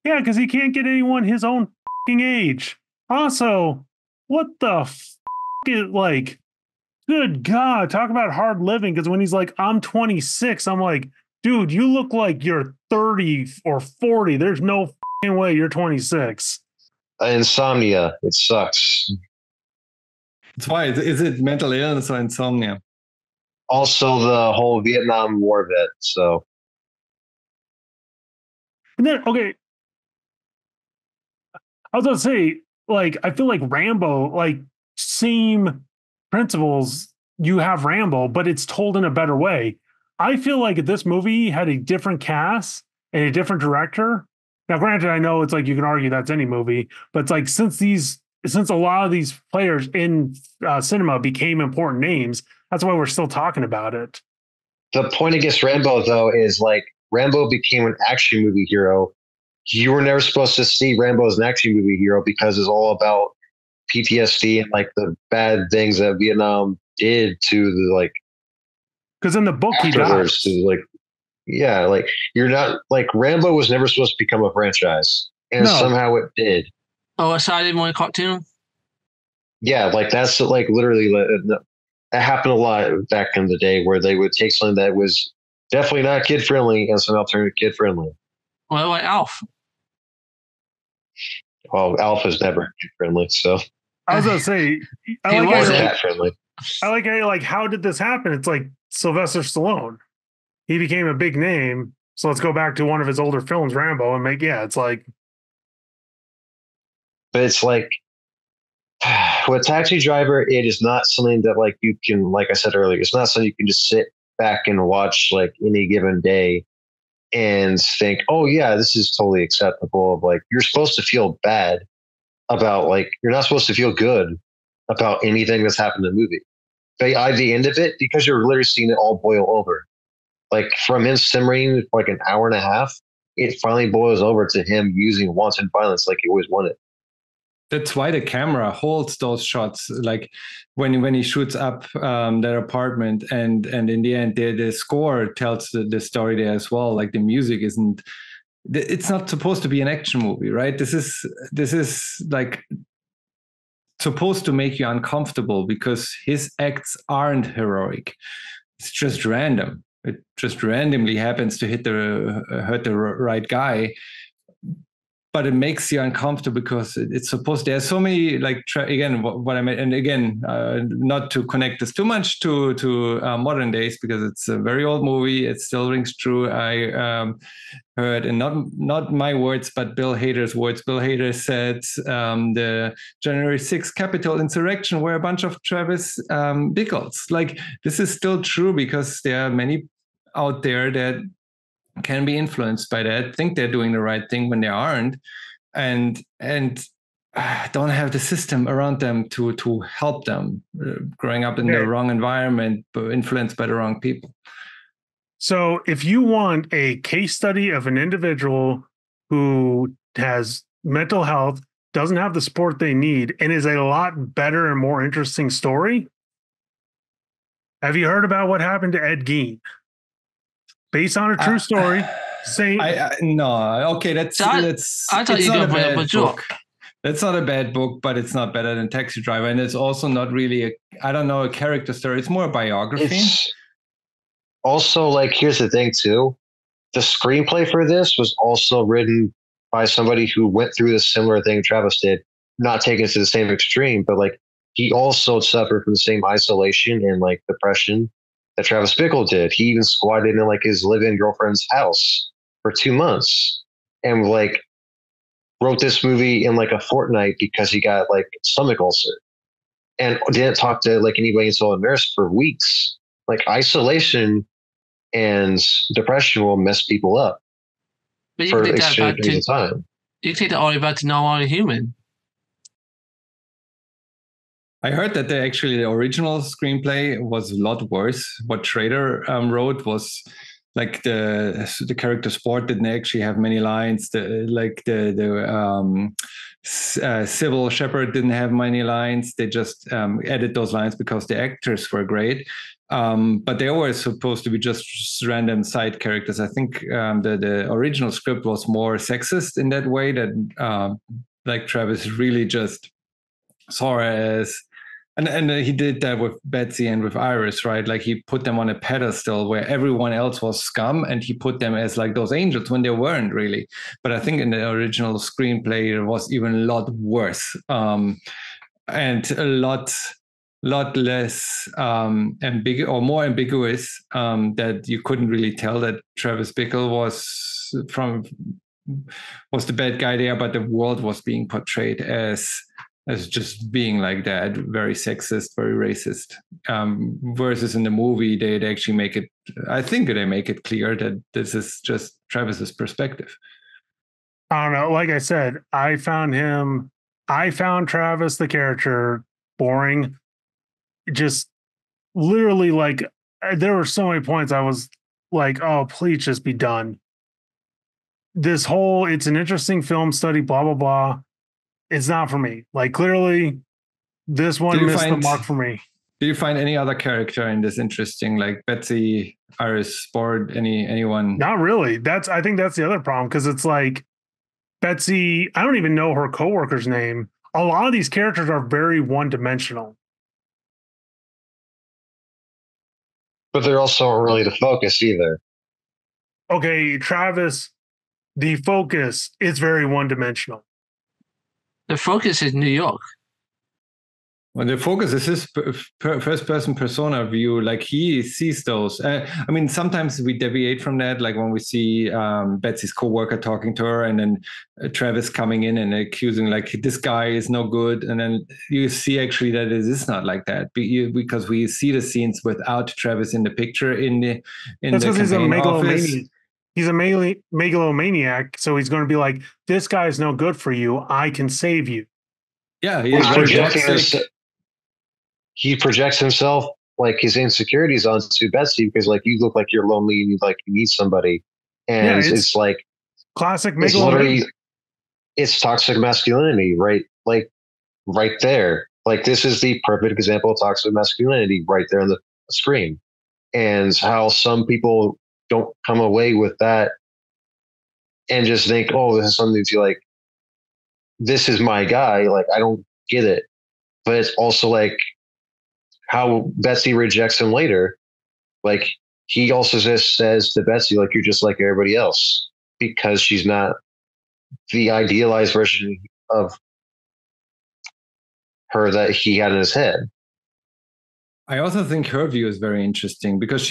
Yeah, because he can't get anyone his own age. Also, what the is like? Good God, talk about hard living. Because when he's like, I'm 26, I'm like, dude, you look like you're 30 or 40. There's no way you're 26. Insomnia. It sucks. That's why. Is it mental illness or insomnia? Also, the whole Vietnam War vet. So, and then, okay, I was gonna say, like, I feel like Rambo, like, same principles. You have Rambo, but it's told in a better way. I feel like this movie had a different cast and a different director. Now, granted, I know it's like you can argue that's any movie, but it's like since a lot of these players in cinema became important names, that's why we're still talking about it. the point against Rambo, though, is like Rambo became an action movie hero. You were never supposed to see Rambo as an action movie hero because it's all about PTSD and like the bad things that Vietnam did to the like. Because in the book, he dies. Like, yeah, like you're not like Rambo was never supposed to become a franchise, and somehow it did. Oh, aside even one cartoon. Yeah, like that's like literally that happened a lot back in the day where they would take something that was definitely not kid friendly and somehow turn it kid friendly. Well, like Alf. Well, Alf is never kid friendly, so I was gonna say, I like cat friendly. I like how did this happen? It's like Sylvester Stallone. He became a big name. So let's go back to one of his older films, Rambo, and it's like. But it's like with Taxi Driver, it is not something that like you can, like I said earlier, it's not something you can just sit back and watch like any given day and think, oh yeah, this is totally acceptable. Of like you're supposed to feel bad about like you're not supposed to feel good about anything that's happened in the movie. By the end of it, because you're literally seeing it all boil over. Like from him simmering like an hour and a half, it finally boils over to him using wanton violence like he always wanted. That's why the camera holds those shots, like when he shoots up their apartment, and in the end, the score tells the story there as well. Like the music isn't, it's not supposed to be an action movie, right? This is like supposed to make you uncomfortable because his acts aren't heroic. It's just random. It just randomly happens to hurt the right guy. But it makes you uncomfortable because it's supposed. There's so many like again what I meant, and again not to connect this too much to modern days because it's a very old movie. It still rings true. I heard, and not my words, but Bill Hader's words. Bill Hader said the January 6th Capitol insurrection were a bunch of Travis Bickles. Like this is still true because there are many out there that can be influenced by that, think they're doing the right thing when they aren't, and don't have the system around them to help them growing up in the wrong environment, but influenced by the wrong people. So if you want a case study of an individual who has mental health, doesn't have the support they need, and is a lot better and more interesting story, have you heard about what happened to Ed Gein? Based on a true story. No. Okay, that's I thought you were going to bring up a joke. That's not a bad book, but it's not better than Taxi Driver, and it's also not really a character story. It's more a biography. It's also like here's the thing too, the screenplay for this was also written by somebody who went through the similar thing Travis did, not taking it to the same extreme, but like he also suffered from the same isolation and like depression that Travis Bickle did. He even squatted in like his live-in girlfriend's house for 2 months and like wrote this movie in like a fortnight because he got like stomach ulcer and didn't talk to like anybody until a nurse for weeks. Like isolation and depression will mess people up for extended periods of time. You take that all the way back to normal human. I heard that the original screenplay was a lot worse. What Schrader wrote was like the character Sport didn't actually have many lines. Cybill Shepherd didn't have many lines. They just added those lines because the actors were great. But they were supposed to be just random side characters. I think the original script was more sexist in that way, that like Travis really just saw her as, and he did that with Betsy and with Iris, right? Like he put them on a pedestal where everyone else was scum, and he put them as like those angels when they weren't really. But I think in the original screenplay it was even a lot worse, and a lot less ambiguous or more ambiguous, that you couldn't really tell that Travis Bickle was the bad guy there, but the world was being portrayed as just being like that, very sexist, very racist. Versus in the movie, they'd actually make it, I think they make it clear that this is just Travis's perspective. I don't know. Like I said, I found Travis, the character, boring. Just literally, like, there were so many points I was like, oh, please just be done. This whole, it's an interesting film study, blah, blah, blah. It's not for me. Like, clearly, this one missed the mark for me. Do you find any other character in this interesting, like Betsy, Iris, Sport, anyone? Not really. I think that's the other problem, because it's like Betsy, I don't even know her coworker's name. A lot of these characters are very one-dimensional. But they're also not really the focus either. Okay, Travis, the focus is very one-dimensional. The focus is New York. Well, the focus is his first-person persona view. Like he sees those. I mean, sometimes we deviate from that. Like when we see Betsy's coworker talking to her, and then Travis coming in and accusing, like, this guy is no good. And then you see actually that it is not like that, because we see the scenes without Travis in the picture in the campaign office. He's a megalomaniac, so he's going to be like, this guy's no good for you. I can save you. Yeah, he projects himself, like his insecurities onto Betsy, because like, you look like you're lonely and you need somebody, and it's like classic megalomania. It's toxic masculinity, right? Like right there. Like this is the perfect example of toxic masculinity right there on the screen, and how some people don't come away with that and just think, oh, this is something to like, this is my guy. Like, I don't get it. But it's also like how Betsy rejects him later. Like he also just says to Betsy, like, you're just like everybody else, because she's not the idealized version of her that he had in his head. I also think her view is very interesting, because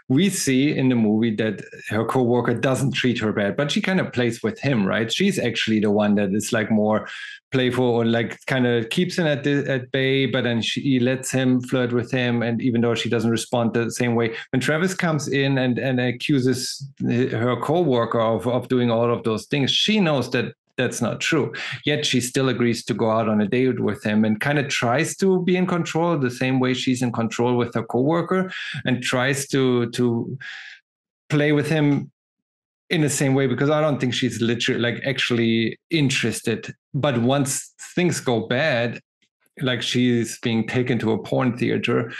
we see in the movie that her coworker doesn't treat her bad, but she kind of plays with him, right? She's actually the one that is like more playful, or like kind of keeps him at bay, but then she lets him flirt with him. And even though she doesn't respond the same way, when Travis comes in and accuses her coworker of doing all of those things, she knows that that's not true. Yet she still agrees to go out on a date with him, and kind of tries to be in control the same way she's in control with her coworker, and tries to play with him in the same way, because I don't think she's literally like actually interested. But once things go bad, like she's being taken to a porn theater,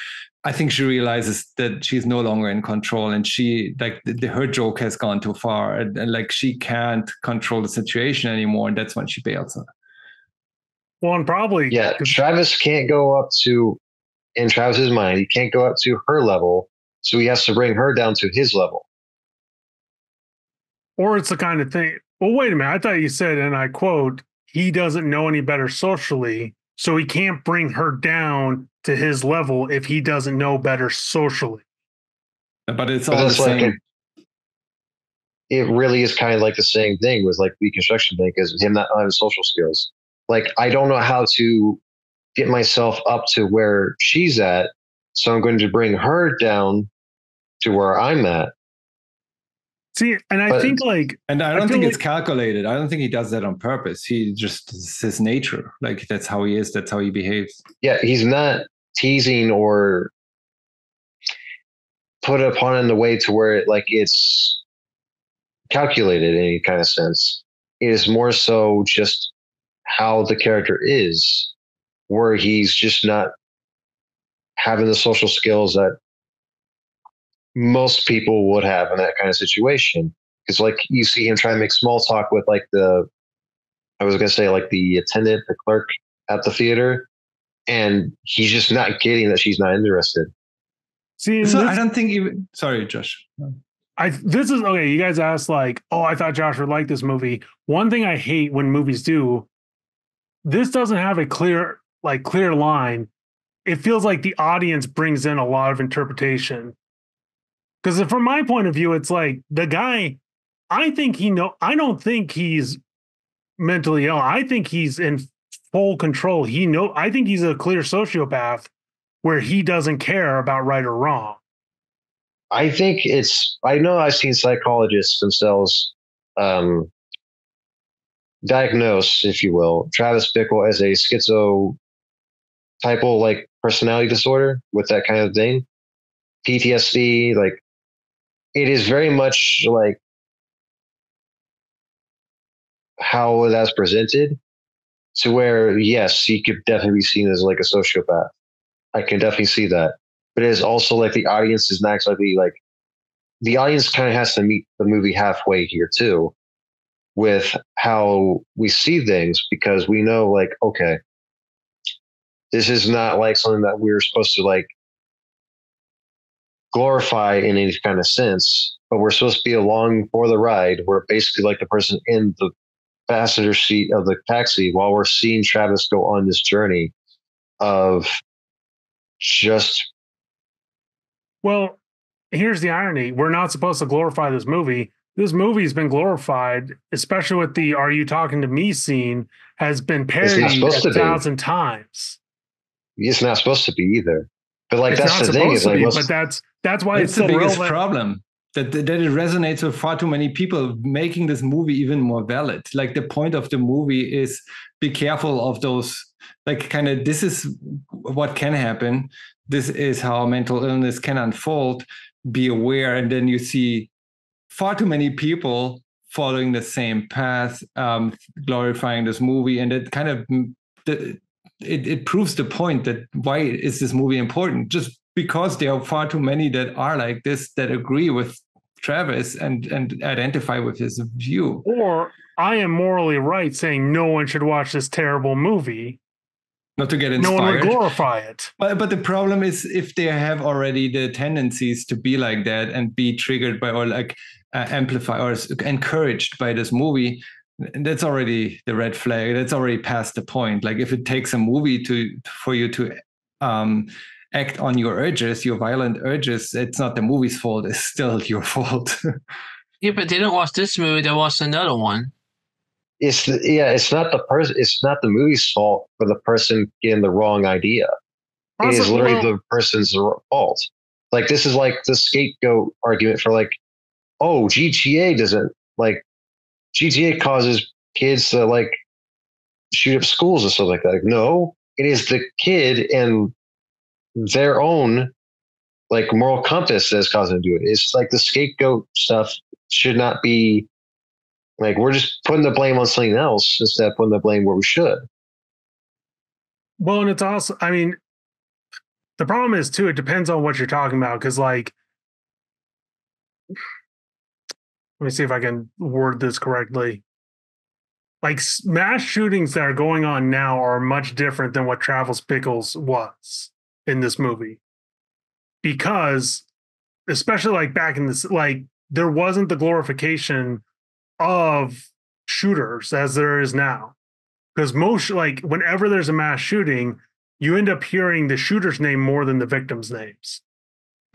I think she realizes that she's no longer in control, and she like her joke has gone too far, and like she can't control the situation anymore, and that's when she bails. Well, and probably Travis can't go up to, in Travis's mind, he can't go up to her level, so he has to bring her down to his level. Or it's the kind of thing. Well, wait a minute. I thought you said, and I quote, he doesn't know any better socially, so he can't bring her down to his level if he doesn't know better socially. But it's all the same. It really is kind of like the same thing with like the construction thing, because him not having social skills. Like, I don't know how to get myself up to where she's at, so I'm going to bring her down to where I'm at. See, and I think like, and I don't think it's calculated. I don't think he does that on purpose. He just, it's his nature. Like, that's how he is. That's how he behaves. Yeah, he's not teasing or put upon in the way to where it's calculated in any kind of sense. It is more so just how the character is, where he's just not having the social skills that most people would have in that kind of situation. Because like you see him trying to make small talk with like the attendant, the clerk at the theater, and he's just not getting that she's not interested. See, so I don't think even. Sorry, Josh. This is okay. You guys asked like, oh, I thought Josh would like this movie. One thing I hate when movies do, this doesn't have a clear line. It feels like the audience brings in a lot of interpretation. Because from my point of view, it's like the guy, I don't think he's mentally ill. I think he's in full control. I think he's a clear sociopath where he doesn't care about right or wrong. I know I've seen psychologists themselves diagnose, if you will, Travis Bickle as a schizotypal like personality disorder with that kind of thing. PTSD, like it is very much like how that's presented, to where yes, he could definitely be seen as like a sociopath. I can definitely see that. But it is also like the audience is not exactly like, the audience kind of has to meet the movie halfway here too, with how we see things, because we know like, okay, this is not like something that we're supposed to like glorify in any kind of sense, but we're supposed to be along for the ride. We're basically like the person in the passenger seat of the taxi while we're seeing Travis go on this journey of just. Well, here's the irony. We're not supposed to glorify this movie. This movie's been glorified, especially with the "Are you talking to me?" scene, has been parodied 1,000 times. It's not supposed to be either. But like that's the thing is like, but that's why it's the biggest relevant. problem. That it resonates with far too many people, making this movie even more valid. Like the point of the movie is be careful of those, like kind of, this is what can happen. This is how mental illness can unfold. Be aware. And then you see far too many people following the same path, glorifying this movie. And it kind of, it proves the point that why is this movie important? Just because there are far too many that are like this, that agree with Travis and identify with his view. Or I am morally right saying no one should watch this terrible movie. Not to get inspired. No one would glorify it. But the problem is if they have already the tendencies to be like that and be triggered by or like amplify or encouraged by this movie, that's already the red flag. That's already past the point. Like if it takes a movie for you to act on your urges, your violent urges, it's not the movie's fault. It's still your fault. Yeah, but they don't watch this movie. They watch another one. It's not the person. It's not the movie's fault for the person getting the wrong idea. It is literally the person's fault. Like this is like the scapegoat argument for like, oh, GTA doesn't like. GTA causes kids to like shoot up schools and stuff like that. Like, no, it is the kid and their own like moral compass that's causing them to do it. It's like the scapegoat stuff should not be like, we're just putting the blame on something else instead of putting the blame where we should. Well, and it's also, I mean, the problem is too, it depends on what you're talking about. Cause like, let me see if I can word this correctly. Like mass shootings that are going on now are much different than what Travis Bickle's was in this movie. Because especially like back in this, like there wasn't the glorification of shooters as there is now. Because most, like whenever there's a mass shooting, you end up hearing the shooter's name more than the victims' names.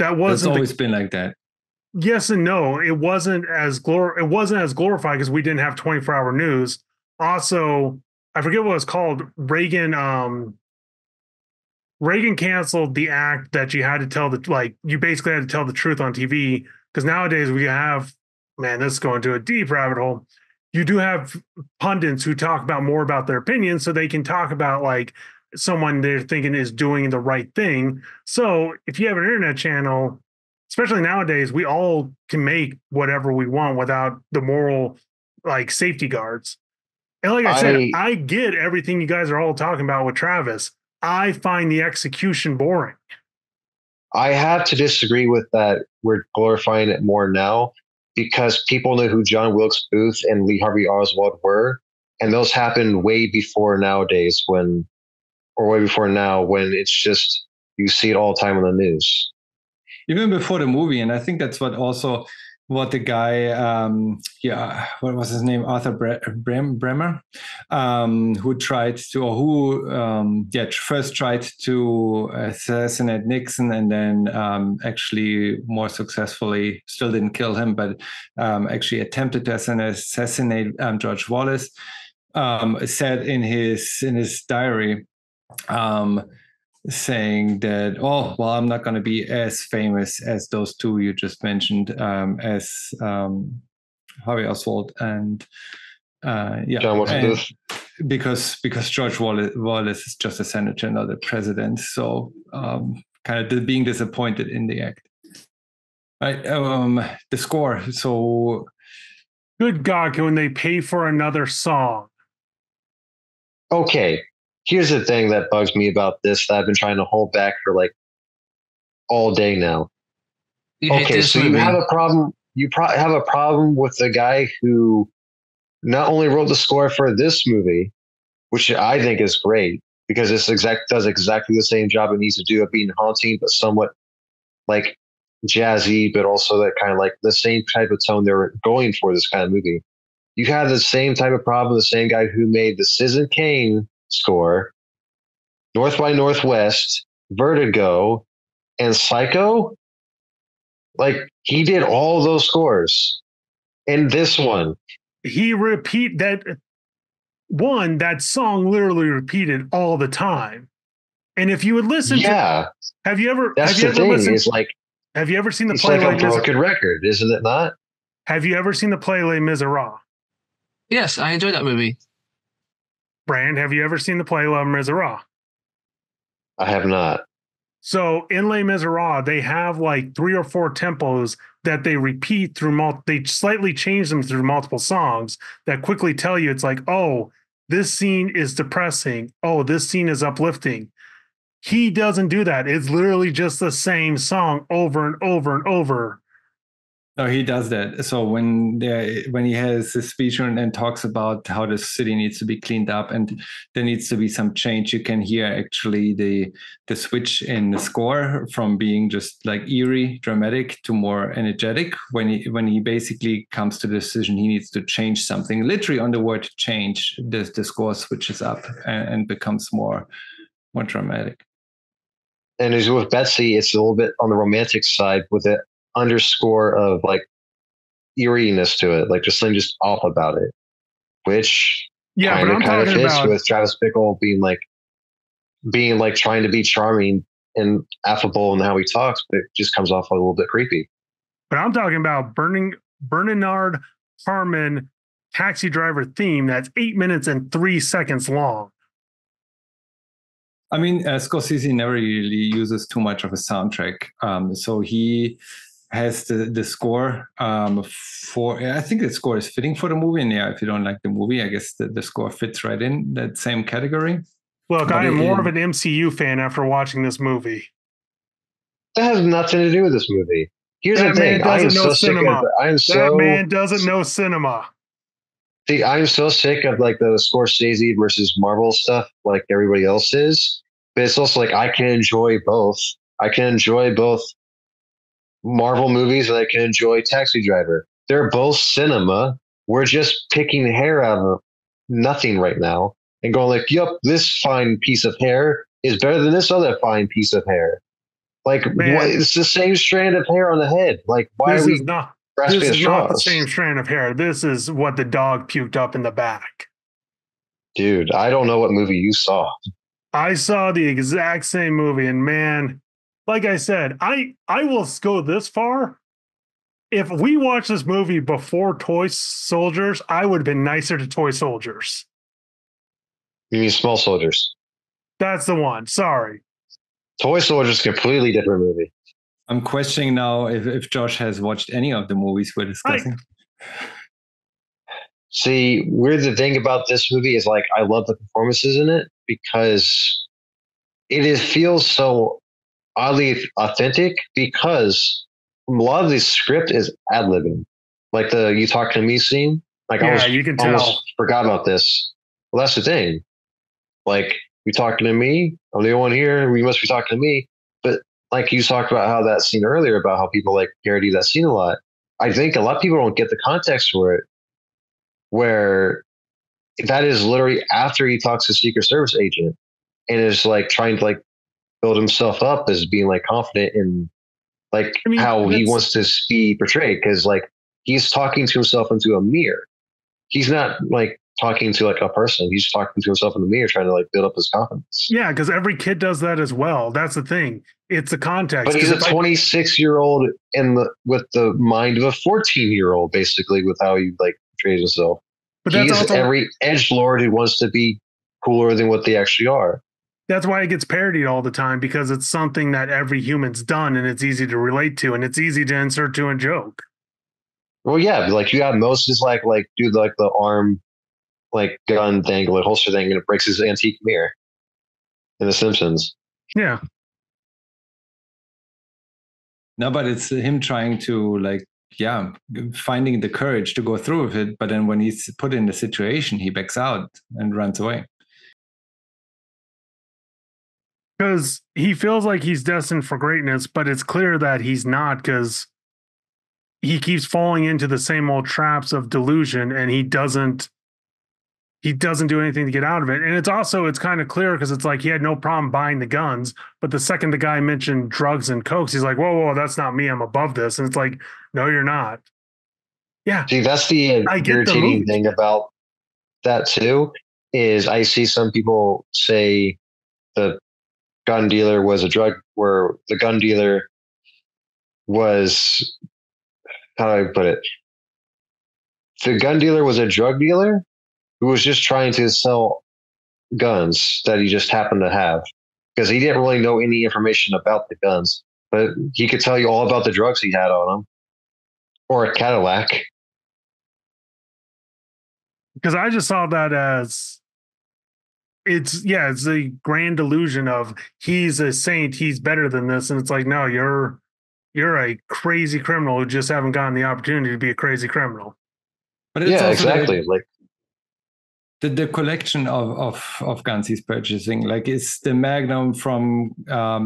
It's always been like that. Yes and no. It wasn't as glorified because we didn't have 24-hour news. Also, I forget what it was called. Reagan canceled the act that you had to tell you basically had to tell the truth on TV. Because nowadays we have, man, this is going to a deep rabbit hole. You do have pundits who talk about more about their opinions, so they can talk about like someone they're thinking is doing the right thing. So if you have an internet channel, especially nowadays, we all can make whatever we want without the moral like safety guards. And like I said, I get everything you guys are all talking about with Travis. I find the execution boring. I have to disagree with that. We're glorifying it more now because people know who John Wilkes Booth and Lee Harvey Oswald were. And those happened way before nowadays way before now when it's just, you see it all the time on the news. Even before the movie. And I think that's what the guy, what was his name? Arthur Bremer, first tried to assassinate Nixon and then actually more successfully, still didn't kill him, but actually attempted to assassinate George Wallace, said in his diary, saying that, I'm not going to be as famous as those two you just mentioned, as Harvey Oswald and John Wilkes Booth, because George Wallace is just a senator, not a president. So kind of being disappointed in the act. Right, the score. So, good God, can they pay for another song? Okay. Here's the thing that bugs me about this that I've been trying to hold back for like all day now. Okay, so you have a problem. You have a problem with the guy who not only wrote the score for this movie, which I think is great because does exactly the same job it needs to do of being haunting, but somewhat like jazzy, but also that kind of like the same type of tone they're going for this kind of movie. You have the same type of problem. The same guy who made the Citizen Kane score, North by Northwest, Vertigo, and Psycho. Like, he did all those scores. And this one, he that song literally repeated all the time. And if you would listen to, have you ever seen the play? It's like a broken record, isn't it not? Have you ever seen the play Les Miserables? Yes, I enjoyed that movie. Brand, have you ever seen the play Les Miserables? I have not. So in Les Miserables, they have like 3 or 4 tempos that they repeat through they slightly change them through multiple songs that quickly tell you it's like, oh, this scene is depressing. Oh, this scene is uplifting. He doesn't do that. It's literally just the same song over and over and over. No, he does that. So when he has his speech and talks about how the city needs to be cleaned up and there needs to be some change, you can hear actually the switch in the score from being just like eerie, dramatic to more energetic. When he basically comes to the decision he needs to change something, literally on the word change, the score switches up and becomes more dramatic. And as with Betsy, it's a little bit on the romantic side with it. Underscore of like eeriness to it, like just something just off about it, which kind of fits with Travis Bickle being like trying to be charming and affable in how he talks, but it just comes off a little bit creepy. But I'm talking about Bernard Harmon Taxi Driver theme that's 8 minutes and 3 seconds long. I mean, Scorsese never really uses too much of a soundtrack, so he has the score for. I think the score is fitting for the movie, and if you don't like the movie, I guess the score fits right in that same category. Look, I am more of an MCU fan after watching this movie. That has nothing to do with this movie. Here's the thing: that man doesn't know cinema. See, I'm so sick of like the Scorsese versus Marvel stuff, like everybody else is. But it's also like I can enjoy both. I can enjoy both Marvel movies and I can enjoy Taxi Driver. They're both cinema. We're just picking hair out of nothing right now and going like, yep, this fine piece of hair is better than this other fine piece of hair. Like, it's the same strand of hair on the head. Like, why are we grasping This is straws? not the same strand of hair. This is what the dog puked up in the back. Dude, I don't know what movie you saw. I saw the exact same movie, and man, like I said, I will go this far. If we watched this movie before Toy Soldiers, I would have been nicer to Toy Soldiers. You mean Small Soldiers? That's the one. Sorry. Toy Soldiers is a completely different movie. I'm questioning now if Josh has watched any of the movies we're discussing. See, weird the thing about this movie is like I love the performances in it because feels so oddly authentic because a lot of the script is ad-libbing. Like the "you talking to me" scene. Like you can tell. Almost forgot about this. Well, that's the thing. Like, you talking to me? I'm the only one here. We must be talking to me. But like you talked about how that scene earlier about how people like parody that scene a lot. I think a lot of people don't get the context for it, where that is literally after he talks to Secret Service agent and is like trying to like build himself up as being like confident in like how he wants to be portrayed. Cause like he's talking to himself into a mirror. He's not like talking to like a person. He's talking to himself in the mirror, trying to like build up his confidence. Yeah, because every kid does that as well. That's the thing. It's a context. But he's a 26-year-old with the mind of a 14-year-old, basically, with how he like portrays himself. But he's also every edgelord who wants to be cooler than what they actually are. That's why it gets parodied all the time, because it's something that every human's done and it's easy to relate to and it's easy to insert to a joke. Well, yeah, like you got Moses like do like the arm like gun thing, like holster thing, and it breaks his antique mirror in The Simpsons. Yeah. No, but it's him trying to like, finding the courage to go through with it. But then when he's put in the situation, he backs out and runs away. Because he feels like he's destined for greatness, but it's clear that he's not, because he keeps falling into the same old traps of delusion, and he doesn't do anything to get out of it. And it's kind of clear because it's like he had no problem buying the guns, but the second the guy mentioned drugs and cokes, he's like, whoa, that's not me. I'm above this. And it's like, no, you're not. Yeah. See, that's the irritating thing about that too, is I see some people say the gun dealer was a drug, where the gun dealer was, how do I put it? The gun dealer was a drug dealer who was just trying to sell guns that he just happened to have, because he didn't really know any information about the guns, but he could tell you all about the drugs he had on him, or a Cadillac. Because I just saw that as it's a grand illusion of he's a saint, he's better than this, and it's like, no, you're a crazy criminal who just haven't gotten the opportunity to be a crazy criminal. But it's exactly like the collection of guns he's purchasing, like is the Magnum from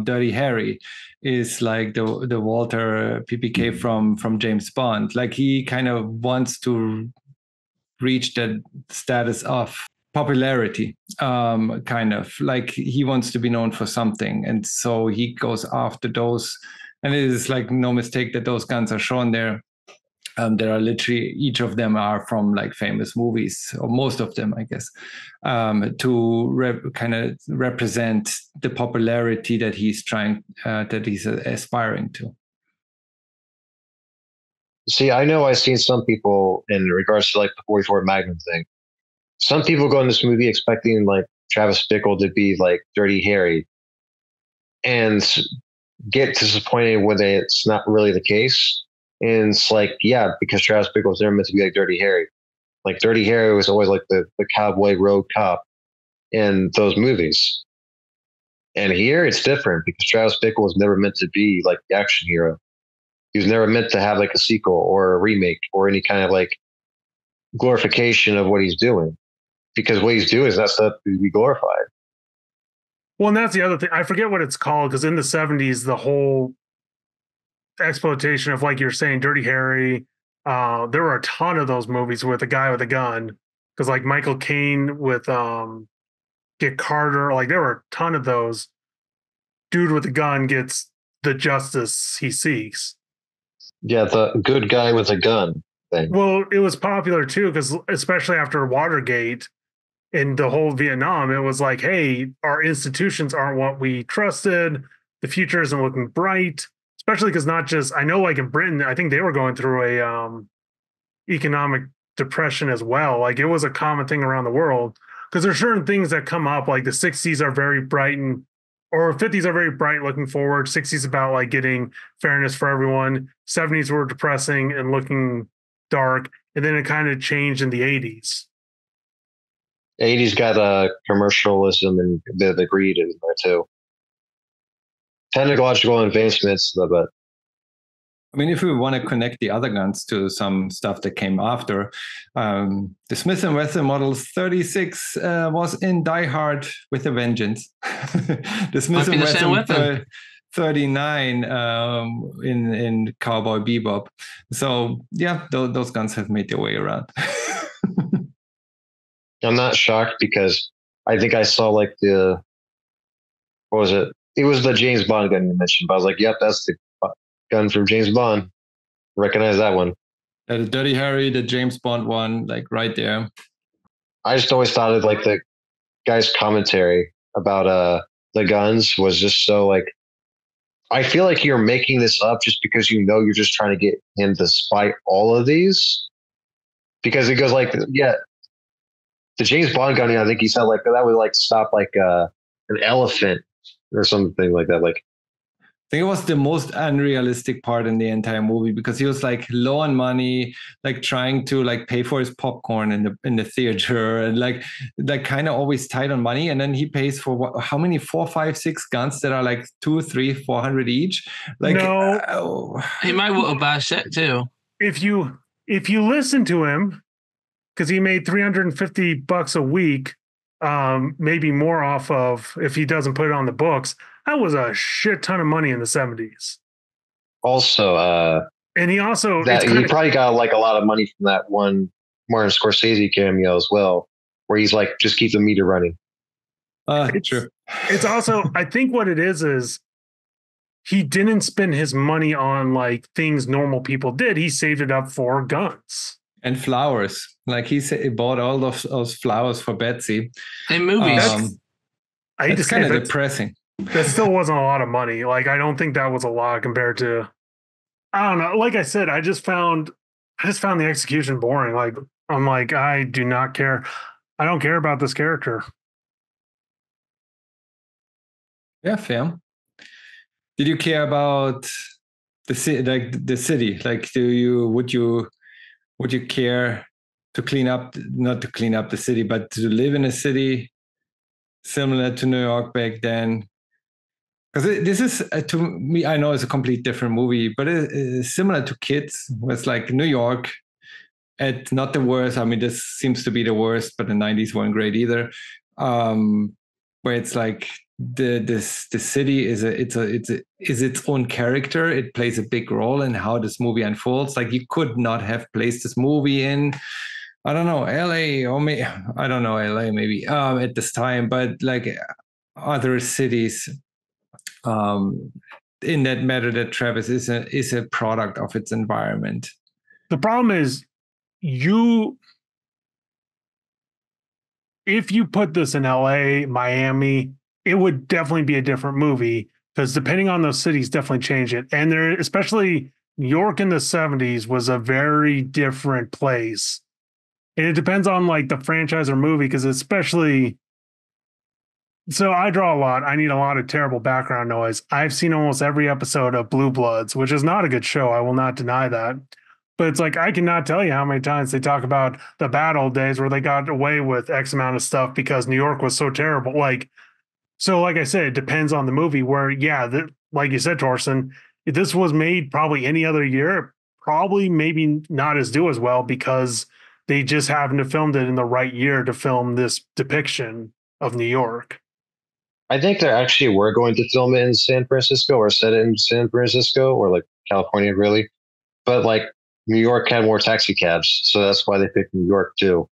Dirty Harry, is like the Walter PPK from James Bond. Like he kind of wants to reach that status of popularity, kind of like he wants to be known for something, and so he goes after those. And it is like no mistake that those guns are shown there. There are literally, each of them are from like famous movies, or most of them, I guess, to kind of represent the popularity that he's aspiring to. See, I know I've seen some people in regards to like the 44 Magnum thing. Some people go in this movie expecting like Travis Bickle to be like Dirty Harry, and get disappointed when it's not really the case. And it's like, yeah, because Travis Bickle was never meant to be like Dirty Harry. Like Dirty Harry was always like the cowboy road cop in those movies. And here it's different because Travis Bickle was never meant to be like the action hero. He was never meant to have like a sequel or a remake or any kind of like glorification of what he's doing. Because what he's doing is that stuff to be glorified. Well, and that's the other thing. I forget what it's called, because in the 70s, the whole exploitation of, like you're saying, Dirty Harry, there were a ton of those movies with a guy with a gun. Because like Michael Caine with Get Carter, like there were a ton of those. Dude with a gun gets the justice he seeks. Yeah, the good guy with a gun thing. Well, it was popular too, because especially after Watergate and the whole Vietnam, it was like, hey, our institutions aren't what we trusted. The future isn't looking bright, especially because not just, I know like in Britain, I think they were going through a economic depression as well. Like it was a common thing around the world, because there's certain things that come up, like the 60s are very bright and or 50s are very bright, looking forward. 60s about like getting fairness for everyone. 70s were depressing and looking dark, and then it kind of changed in the 80s. 80s got commercialism and the greed in there too. Technological advancements, but I mean, if we want to connect the other guns to some stuff that came after, the Smith & Wesson Model 36 was in Die Hard with a Vengeance. The Smith & Wesson 39 in Cowboy Bebop. So, yeah, those guns have made their way around. I'm not shocked because I think I saw like what was it? It was the James Bond gun you mentioned, but I was like, yep, that's the gun from James Bond. Recognize that one. The Dirty Harry, the James Bond one, like right there. I just always thought of like the guy's commentary about the guns was just so like, I feel like you're making this up just because you know you're just trying to get him to spite all of these. Because it goes like, yeah, the James Bond gun, I think he said like that would like stop like an elephant or something like that. Like, I think it was the most unrealistic part in the entire movie because he was like low on money, like trying to like pay for his popcorn in the theater, and like kind of always tight on money. And then he pays for how many 4, 5, 6 guns that are like 200, 300, 400 each. Like, no, he might want a bad set too. If you listen to him, because he made $350 a week, maybe more off of if he doesn't put it on the books. That was a shit ton of money in the 70s. Also, and he probably got like a lot of money from that one Martin Scorsese cameo as well, where he's like, just keep the meter running. True. It's also, I think what it is he didn't spend his money on like things normal people did. He saved it up for guns. And flowers. Like he bought all those flowers for Betsy. In movies. It's kind of depressing. That still wasn't a lot of money. Like, I don't think that was a lot compared to, I don't know. Like I said, I just found the execution boring. Like, I'm like, I do not care. I don't care about this character. Yeah, fair. Did you care about the city? Like the city? Like, would you care to not to clean up the city, but to live in a city similar to New York back then? Because this is, to me, I know it's a complete different movie, but it is similar to Kids. It's like New York at not the worst. I mean, this seems to be the worst, but the 90s weren't great either. Where it's like the city is its own character. It plays a big role in how this movie unfolds. Like, you could not have placed this movie in, I don't know, LA, or maybe, I don't know, LA maybe at this time, but like other cities. In that matter, that Travis is a product of its environment. The problem is, if you put this in LA, Miami, it would definitely be a different movie, because depending on those cities definitely change it. And there, especially New York in the 70s was a very different place. And it depends on like the franchise or movie, because especially, so I draw a lot. I need a lot of terrible background noise. I've seen almost every episode of Blue Bloods, which is not a good show. I will not deny that. But it's like, I cannot tell you how many times they talk about the bad old days where they got away with X amount of stuff because New York was so terrible. Like I said, it depends on the movie where, yeah, like you said, Torsten, if this was made probably any other year, probably maybe not as do as well, because they just happened to filmed it in the right year to film this depiction of New York. I think they actually were going to film it in San Francisco or set it in San Francisco or like California, really. But like New York had more taxi cabs, so that's why they picked New York too.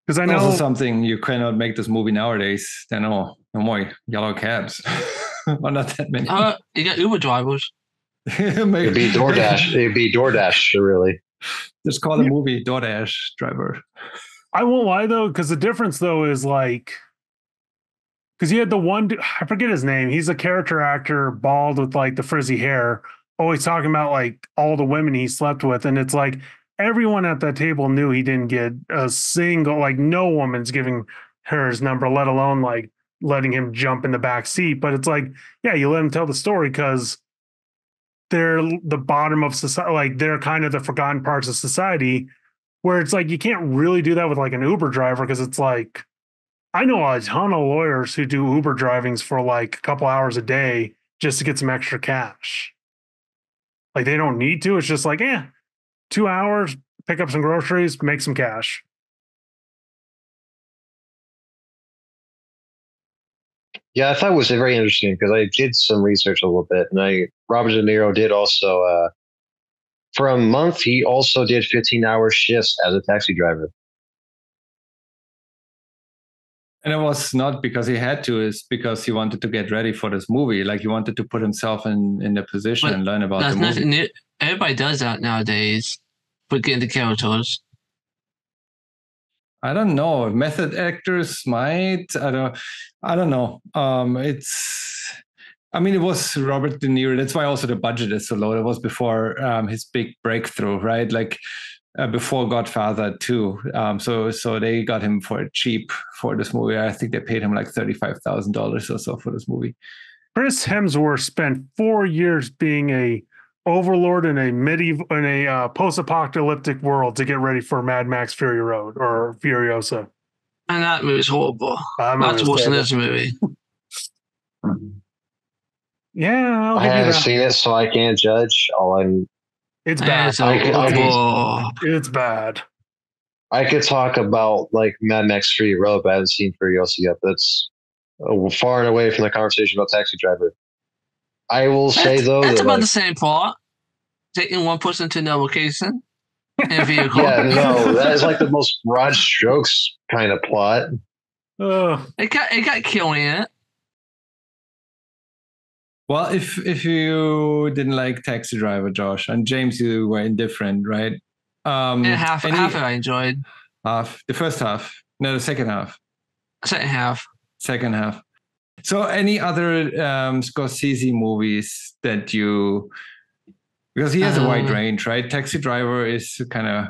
Because I know also something you cannot make this movie nowadays. There are no more yellow cabs. Well, not that many. You got Uber drivers. It'd be DoorDash. It'd be DoorDash, really. Just call the movie DoorDash driver. I won't lie though, because the difference though is like, because you had the one, I forget his name. He's a character actor, bald with like the frizzy hair, always talking about like all the women he slept with. And it's like everyone at that table knew he didn't get a single, like no woman's giving her his number, let alone like letting him jump in the back seat. But it's like, yeah, you let him tell the story because they're the bottom of society. Like they're kind of the forgotten parts of society where it's like, you can't really do that with like an Uber driver. Cause it's like, I know a ton of lawyers who do Uber drivings for like a couple hours a day just to get some extra cash. Like they don't need to. It's just like, 2 hours, pick up some groceries, make some cash. Yeah, I thought it was very interesting because I did some research a little bit, and Robert De Niro did also for a month he also did 15-hour shifts as a taxi driver. And it was not because he had to, it's because he wanted to get ready for this movie. Like he wanted to put himself in the position and learn about the movie. New. Everybody does that nowadays, but getting the characters. I don't know. Method actors might. I don't know. It was Robert De Niro. That's why also the budget is so low. It was before his big breakthrough, right? Like before Godfather 2. So they got him for cheap for this movie. I think they paid him like $35,000 or so for this movie. Chris Hemsworth spent 4 years being a overlord in a post-apocalyptic world to get ready for Mad Max Fury Road or Furiosa. And that movie's horrible. That's worse than this movie. Yeah, I haven't seen it, so I can't judge. It's bad. It's bad. I could talk about like Mad Max Fury Road, but I haven't seen Furiosa yet. That's far and away from the conversation about Taxi Driver. I will say though that's about the same plot. Taking one person to another location in a vehicle. Yeah, no, that is like the most broad strokes kind of plot. It got killing in it. Well, if you didn't like Taxi Driver, Josh, and James, you were indifferent, right? Half I enjoyed. Half. The first half. No, the second half. Second half. So any other Scorsese movies that you... Because he has a wide range, right? Taxi Driver is kind of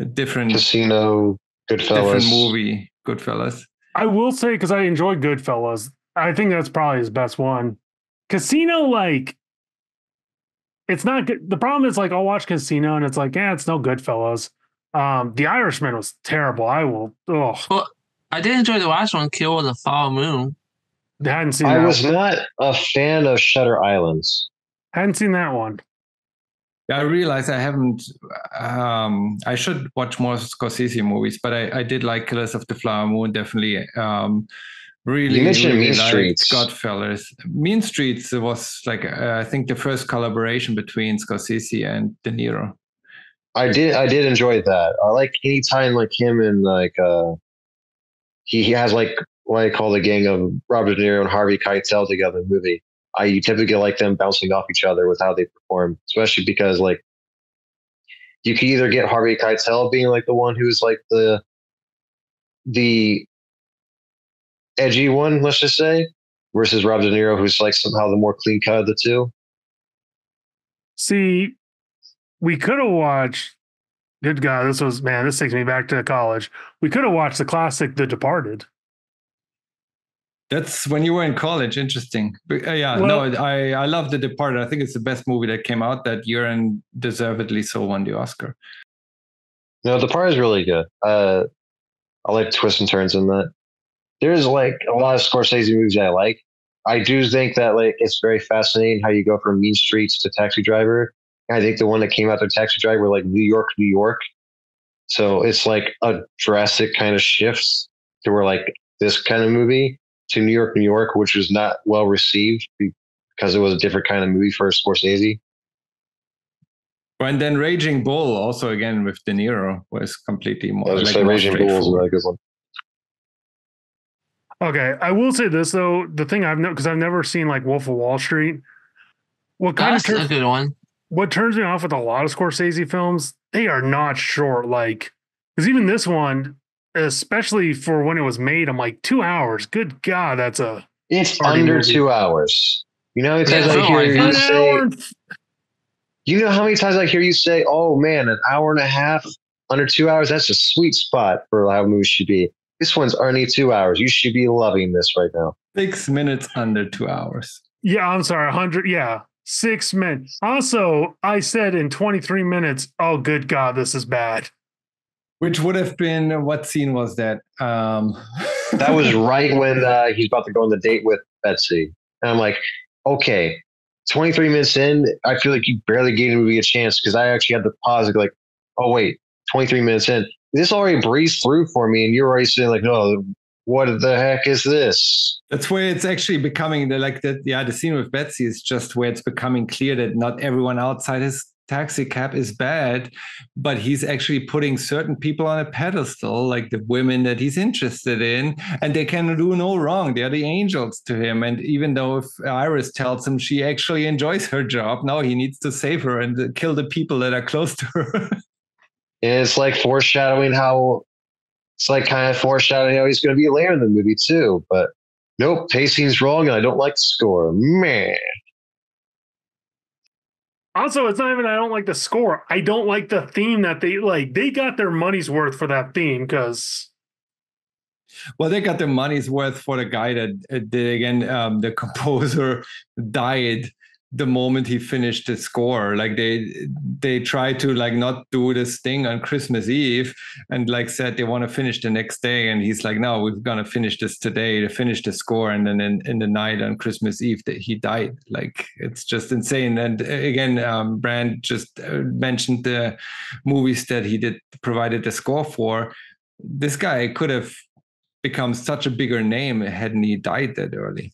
a different... Casino, Goodfellas. Different movie, Goodfellas. I will say, because I enjoyed Goodfellas, I think that's probably his best one. Casino, like, it's not good. The problem is, like, I'll watch Casino and it's like, it's no Goodfellas. The Irishman was terrible. Well, I did enjoy the last one, Kill of the Flower Moon. Hadn't seen I that was one. not a fan of Shutter Islands. Hadn't seen that one. I realized I haven't. I should watch more Scorsese movies, but I did like Killers of the Flower Moon. Definitely, really. You mentioned really Mean Streets. Godfellas. Mean Streets was like I think the first collaboration between Scorsese and De Niro. I did enjoy that. I like anytime like him and like he has like what I call the gang of Robert De Niro and Harvey Keitel together in the movie. You typically like them bouncing off each other with how they perform, especially because like you could either get Harvey Keitel being like the one who's like the edgy one, let's just say, versus Robert De Niro, who's like somehow the more clean cut of the two. See, we could have watched. Good God, this takes me back to college. We could have watched the classic The Departed. That's when you were in college. Interesting. But, I love The Departed. I think it's the best movie that came out that year and deservedly so won the Oscar. No, The Departed is really good. I like twists and turns in that. There's like a lot of Scorsese movies I like. I do think that like it's very fascinating how you go from Mean Streets to Taxi Driver. I think the one that came out to Taxi Driver like New York, New York. So it's like a drastic kind of shift to where like this kind of movie to New York, New York, which was not well received because it was a different kind of movie for Scorsese. And then Raging Bull, also again with De Niro, was completely more. Raging Bull is a really good one. Okay, I will say this though: the thing because I've never seen like Wolf of Wall Street. That's a good one. What turns me off with a lot of Scorsese films, they are not short. Like, because even this one, especially for when it was made, I'm like 2 hours. Good God, it's under movie. 2 hours. You know how many times I hear you say. You know how many times I hear you say, "Oh man, an hour and a half under 2 hours? That's a sweet spot for how movies should be." This one's only 2 hours. You should be loving this right now. 6 minutes under 2 hours. Yeah, I'm sorry, 100. Yeah, 6 minutes. Also, I said in 23 minutes, oh, good God, this is bad. Which would have been, what scene was that? That was right when he's about to go on the date with Betsy. And I'm like, okay, 23 minutes in, I feel like you barely gave the movie a chance because I actually had to pause and go like, oh, wait, 23 minutes in. This already breezed through for me, and you're already saying like, no, what the heck is this? That's where it's actually becoming the scene with Betsy is just where it's becoming clear that not everyone outside his taxi cab is bad, but he's actually putting certain people on a pedestal, like the women that he's interested in, and they can do no wrong. They are the angels to him. And even though if Iris tells him she actually enjoys her job, now he needs to save her and kill the people that are close to her. And it's like foreshadowing how he's going to be later in the movie too. But nope, pacing's wrong, and I don't like the score. Man. Also, it's not even I don't like the score. I don't like the theme that they like. They got their money's worth for that theme because. Well, they got their money's worth for the guy that did again. The composer died the moment he finished the score. Like they tried to like not do this thing on Christmas Eve and like said they want to finish the next day, and he's like, no, we're gonna finish this today to finish the score. And then in the night on Christmas Eve that he died. Like it's just insane. And again, Brand just mentioned the movies that he provided the score for. This guy could have become such a bigger name hadn't he died that early.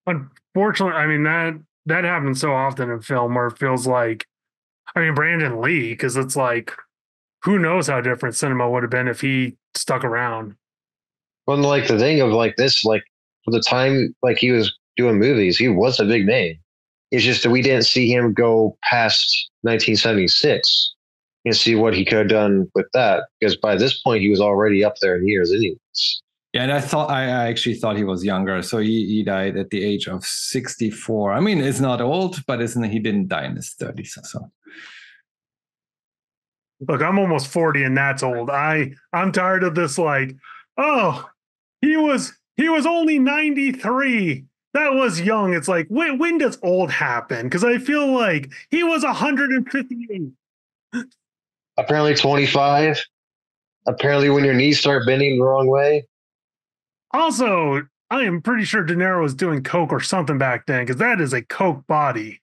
Unfortunately, I mean that happens so often in film where it feels like, I mean, Brandon Lee, because it's like, who knows how different cinema would have been if he stuck around. Well, like the thing of like this, like for the time, like he was doing movies, he was a big name. It's just that we didn't see him go past 1976 and see what he could have done with that, because by this point he was already up there in years anyways. Yeah, and I actually thought he was younger. So he died at the age of 64. I mean, it's not old, but he didn't die in his 30s. So look, I'm almost 40 and that's old. I'm tired of this, like, oh, he was only 93. That was young. It's like, when does old happen? Because I feel like he was 158. Apparently 25. Apparently when your knees start bending the wrong way. Also, I am pretty sure De Niro was doing coke or something back then, because that is a coke body.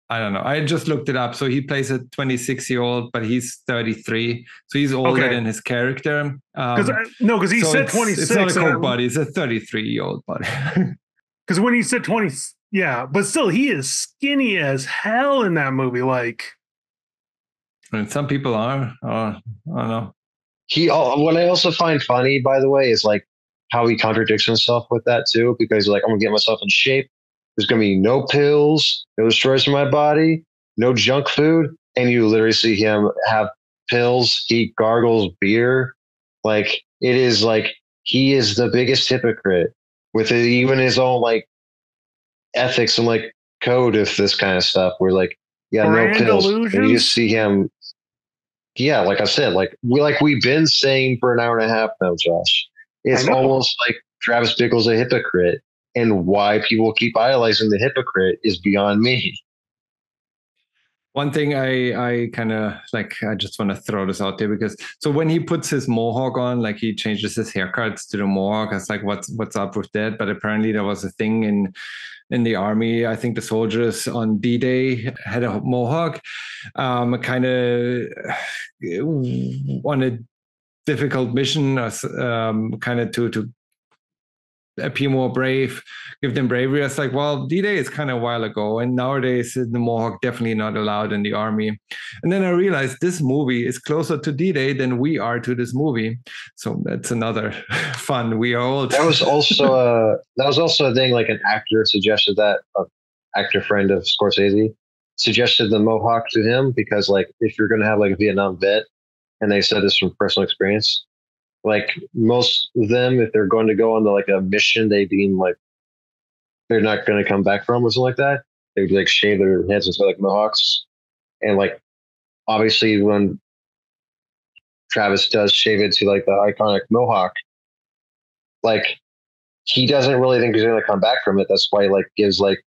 I don't know. I just looked it up. So he plays a 26-year-old, but he's 33. So he's older than his character. Because he said 26. It's not a coke body. It's a 33-year-old body. Because when he said 20, yeah, but still, he is skinny as hell in that movie. Like, and some people are. I don't know. What I also find funny, by the way, is like how he contradicts himself with that too, because like, I'm gonna get myself in shape. There's gonna be no pills, no steroids in my body, no junk food, and you literally see him have pills. He gargles beer. Like it is like he is the biggest hypocrite with even his own like ethics and like code of this kind of stuff. Where like, yeah, no pills, and you just see him. Yeah, like I said, we've been saying for an hour and a half now, Josh. It's almost like Travis Bickle's a hypocrite, and why people keep idolizing the hypocrite is beyond me. One thing I kind of like, I just want to throw this out there because so when he puts his mohawk on, like he changes his haircuts to the mohawk. I was like, what's up with that? But apparently there was a thing in the army. I think the soldiers on D-Day had a mohawk, kind of on a difficult mission, kind of to appear more brave, give them bravery. I was like, well, D-Day is kind of a while ago, and nowadays the mohawk definitely not allowed in the army. And then I realized this movie is closer to D-Day than we are to this movie. So that's another fun. We are old. That was also a thing. Like an actor suggested that, an actor friend of Scorsese suggested the mohawk to him because, like, if you're going to have like a Vietnam vet, and they said this from personal experience. Like most of them, if they're going to go on like a mission, they deem like they're not going to come back from or something like that. They would like shave their heads with like mohawks, and like obviously when Travis does shave it to like the iconic mohawk, like he doesn't really think he's going to come back from it. That's why he like gives like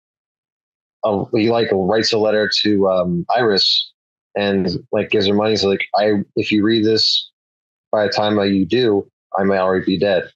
he like writes a letter to Iris and like gives her money. So like if you read this by the time you do, I may already be dead.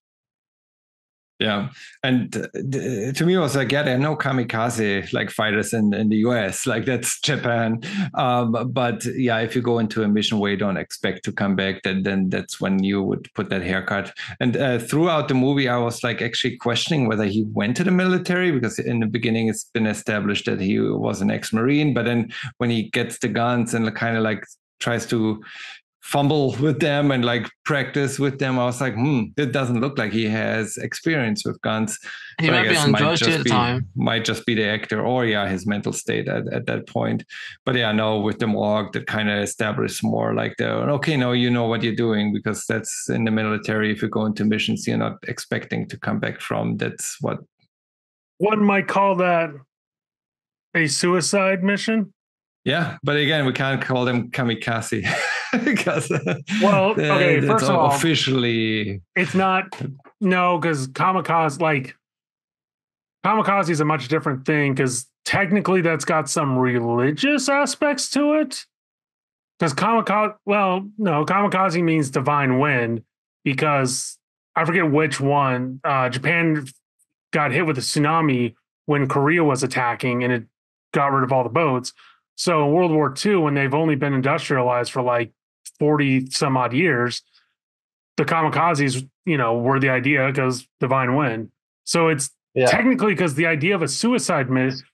Yeah, and to me, it was like, yeah, there are no kamikaze like fighters in the US, like that's Japan. But yeah, if you go into a mission where you don't expect to come back, then that's when you would put that haircut. And throughout the movie, I was like actually questioning whether he went to the military, because in the beginning it's been established that he was an ex-Marine, but then when he gets the guns and kind of like tries to fumble with them and like practice with them, I was like, it doesn't look like he has experience with guns. He might be on drugs at the time. Might just be the actor, or his mental state at that point. But yeah, no, with the morgue, that kind of established more like you know what you're doing, because that's in the military. If you go into missions, you're not expecting to come back from. That's what one might call that a suicide mission. Yeah, but again, we can't call them kamikaze. Because first of all, officially it's not. No, because kamikaze is a much different thing, because technically that's got some religious aspects to it. Because kamikaze means divine wind, because I forget which one. Japan got hit with a tsunami when Korea was attacking, and it got rid of all the boats. So in World War II, when they've only been industrialized for like 40 some odd years, the kamikazes, were the idea, because divine wind. So it's technically, because the idea of a suicide mission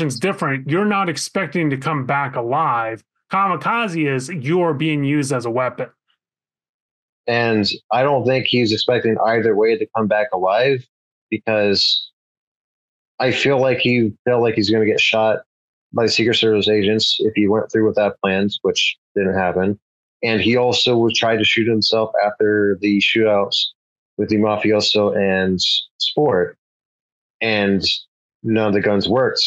is different. You're not expecting to come back alive. Kamikaze is you're being used as a weapon. And I don't think he's expecting either way to come back alive, because I feel like he felt like he's going to get shot by Secret Service agents if he went through with that plan, which didn't happen. And he also would try to shoot himself after the shootouts with the mafioso and Sport. And none of the guns worked.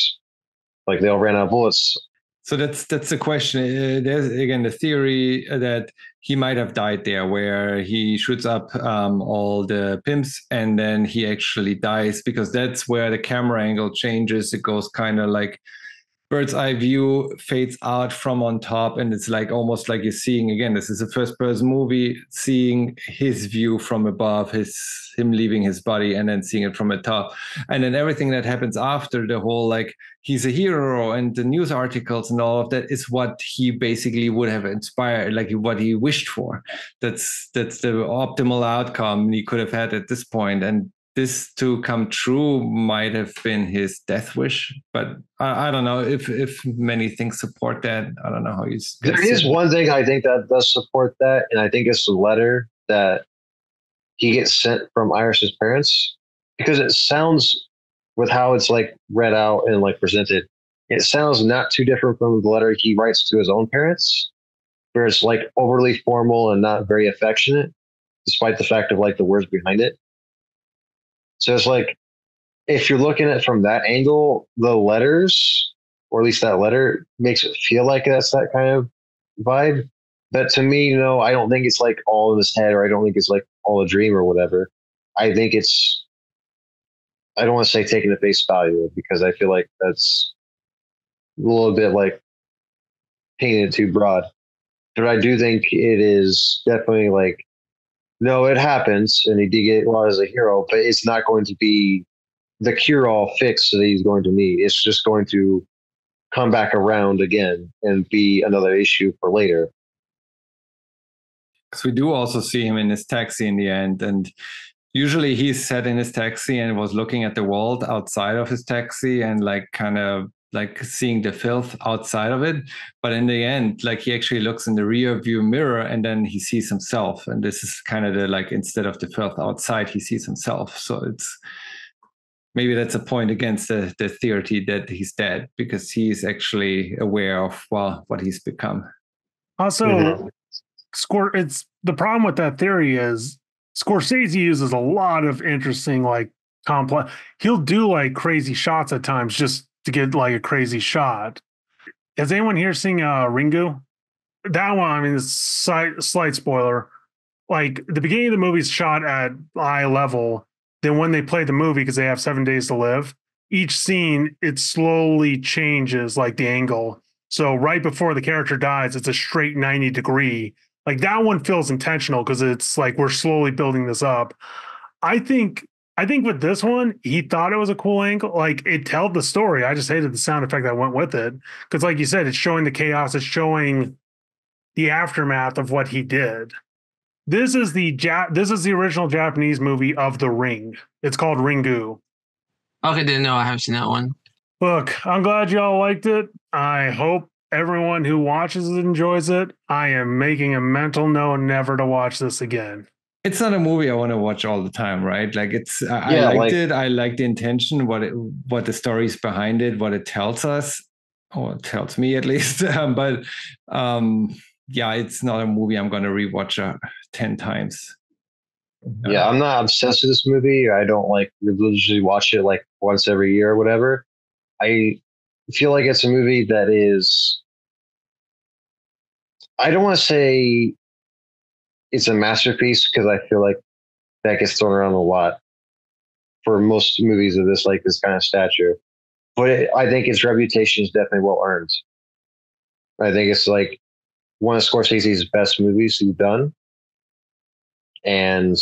Like, they all ran out of bullets. So that's the question. There's again the theory that he might have died there, where he shoots up all the pimps and then he actually dies, because that's where the camera angle changes. It goes kind of like bird's eye view, fades out from on top, and it's like almost like you're seeing, again, this is a first person movie, seeing his view from above, him leaving his body, and then seeing it from the top. And then everything that happens after, the whole like he's a hero and the news articles and all of that, is what he basically would have inspired, like what he wished for. That's the optimal outcome he could have had at this point. And this to come true might have been his death wish, but I don't know if many things support that. I don't know how you. There is one thing I think that does support that, and I think it's the letter that he gets sent from Iris's parents, because it sounds, with how it's like read out and like presented, it sounds not too different from the letter he writes to his own parents, where it's like overly formal and not very affectionate, despite the fact of like the words behind it. So it's like, if you're looking at it from that angle, the letters, or at least that letter, makes it feel like that's that kind of vibe. But to me, no, I don't think it's like all in his head, or I don't think it's like all a dream or whatever. I think it's, I don't want to say taking the face value, because I feel like that's a little bit like painted too broad. But I do think it is definitely like, no, it happens, and he did get well as a hero, but it's not going to be the cure-all fix that he's going to need. It's just going to come back around again and be another issue for later. Because we do also see him in his taxi in the end, and usually he's sat in his taxi and was looking at the world outside of his taxi and like kind of like seeing the filth outside of it. But in the end, like he actually looks in the rear view mirror and then he sees himself. And this is kind of the, like, instead of the filth outside, he sees himself. So it's, maybe that's a point against the theory that he's dead, because he's actually aware of, well, what he's become. Also, it's the problem with that theory is Scorsese uses a lot of interesting, like, complex. He'll do like crazy shots at times just to get like a crazy shot. Has anyone here seen Ringu? that one, I mean, slight spoiler. Like the beginning of the movie is shot at eye level. Then when they play the movie, because they have 7 days to live, each scene, it slowly changes like the angle. So right before the character dies, it's a straight 90-degree. Like that one feels intentional because it's like we're slowly building this up. I think with this one, he thought it was a cool angle. Like it told the story. I just hated the sound effect that went with it. Because like you said, it's showing the chaos, it's showing the aftermath of what he did. This is the original Japanese movie of The Ring. It's called Ringu. Okay, didn't know. I haven't seen that one. Look, I'm glad y'all liked it. I hope everyone who watches it enjoys it. I am making a mental note never to watch this again. It's not a movie I want to watch all the time, right? Like I liked it. I like the intention, what the story's behind it, what it tells us, or it tells me at least. Yeah, it's not a movie I'm going to rewatch 10 times. Yeah, I'm not obsessed with this movie. I don't like religiously watch it like once every year or whatever. I feel like it's a movie that is, I don't want to say it's a masterpiece because I feel like that gets thrown around a lot for most movies of this kind of stature. But I think its reputation is definitely well earned. I think it's like one of Scorsese's best movies he's done. And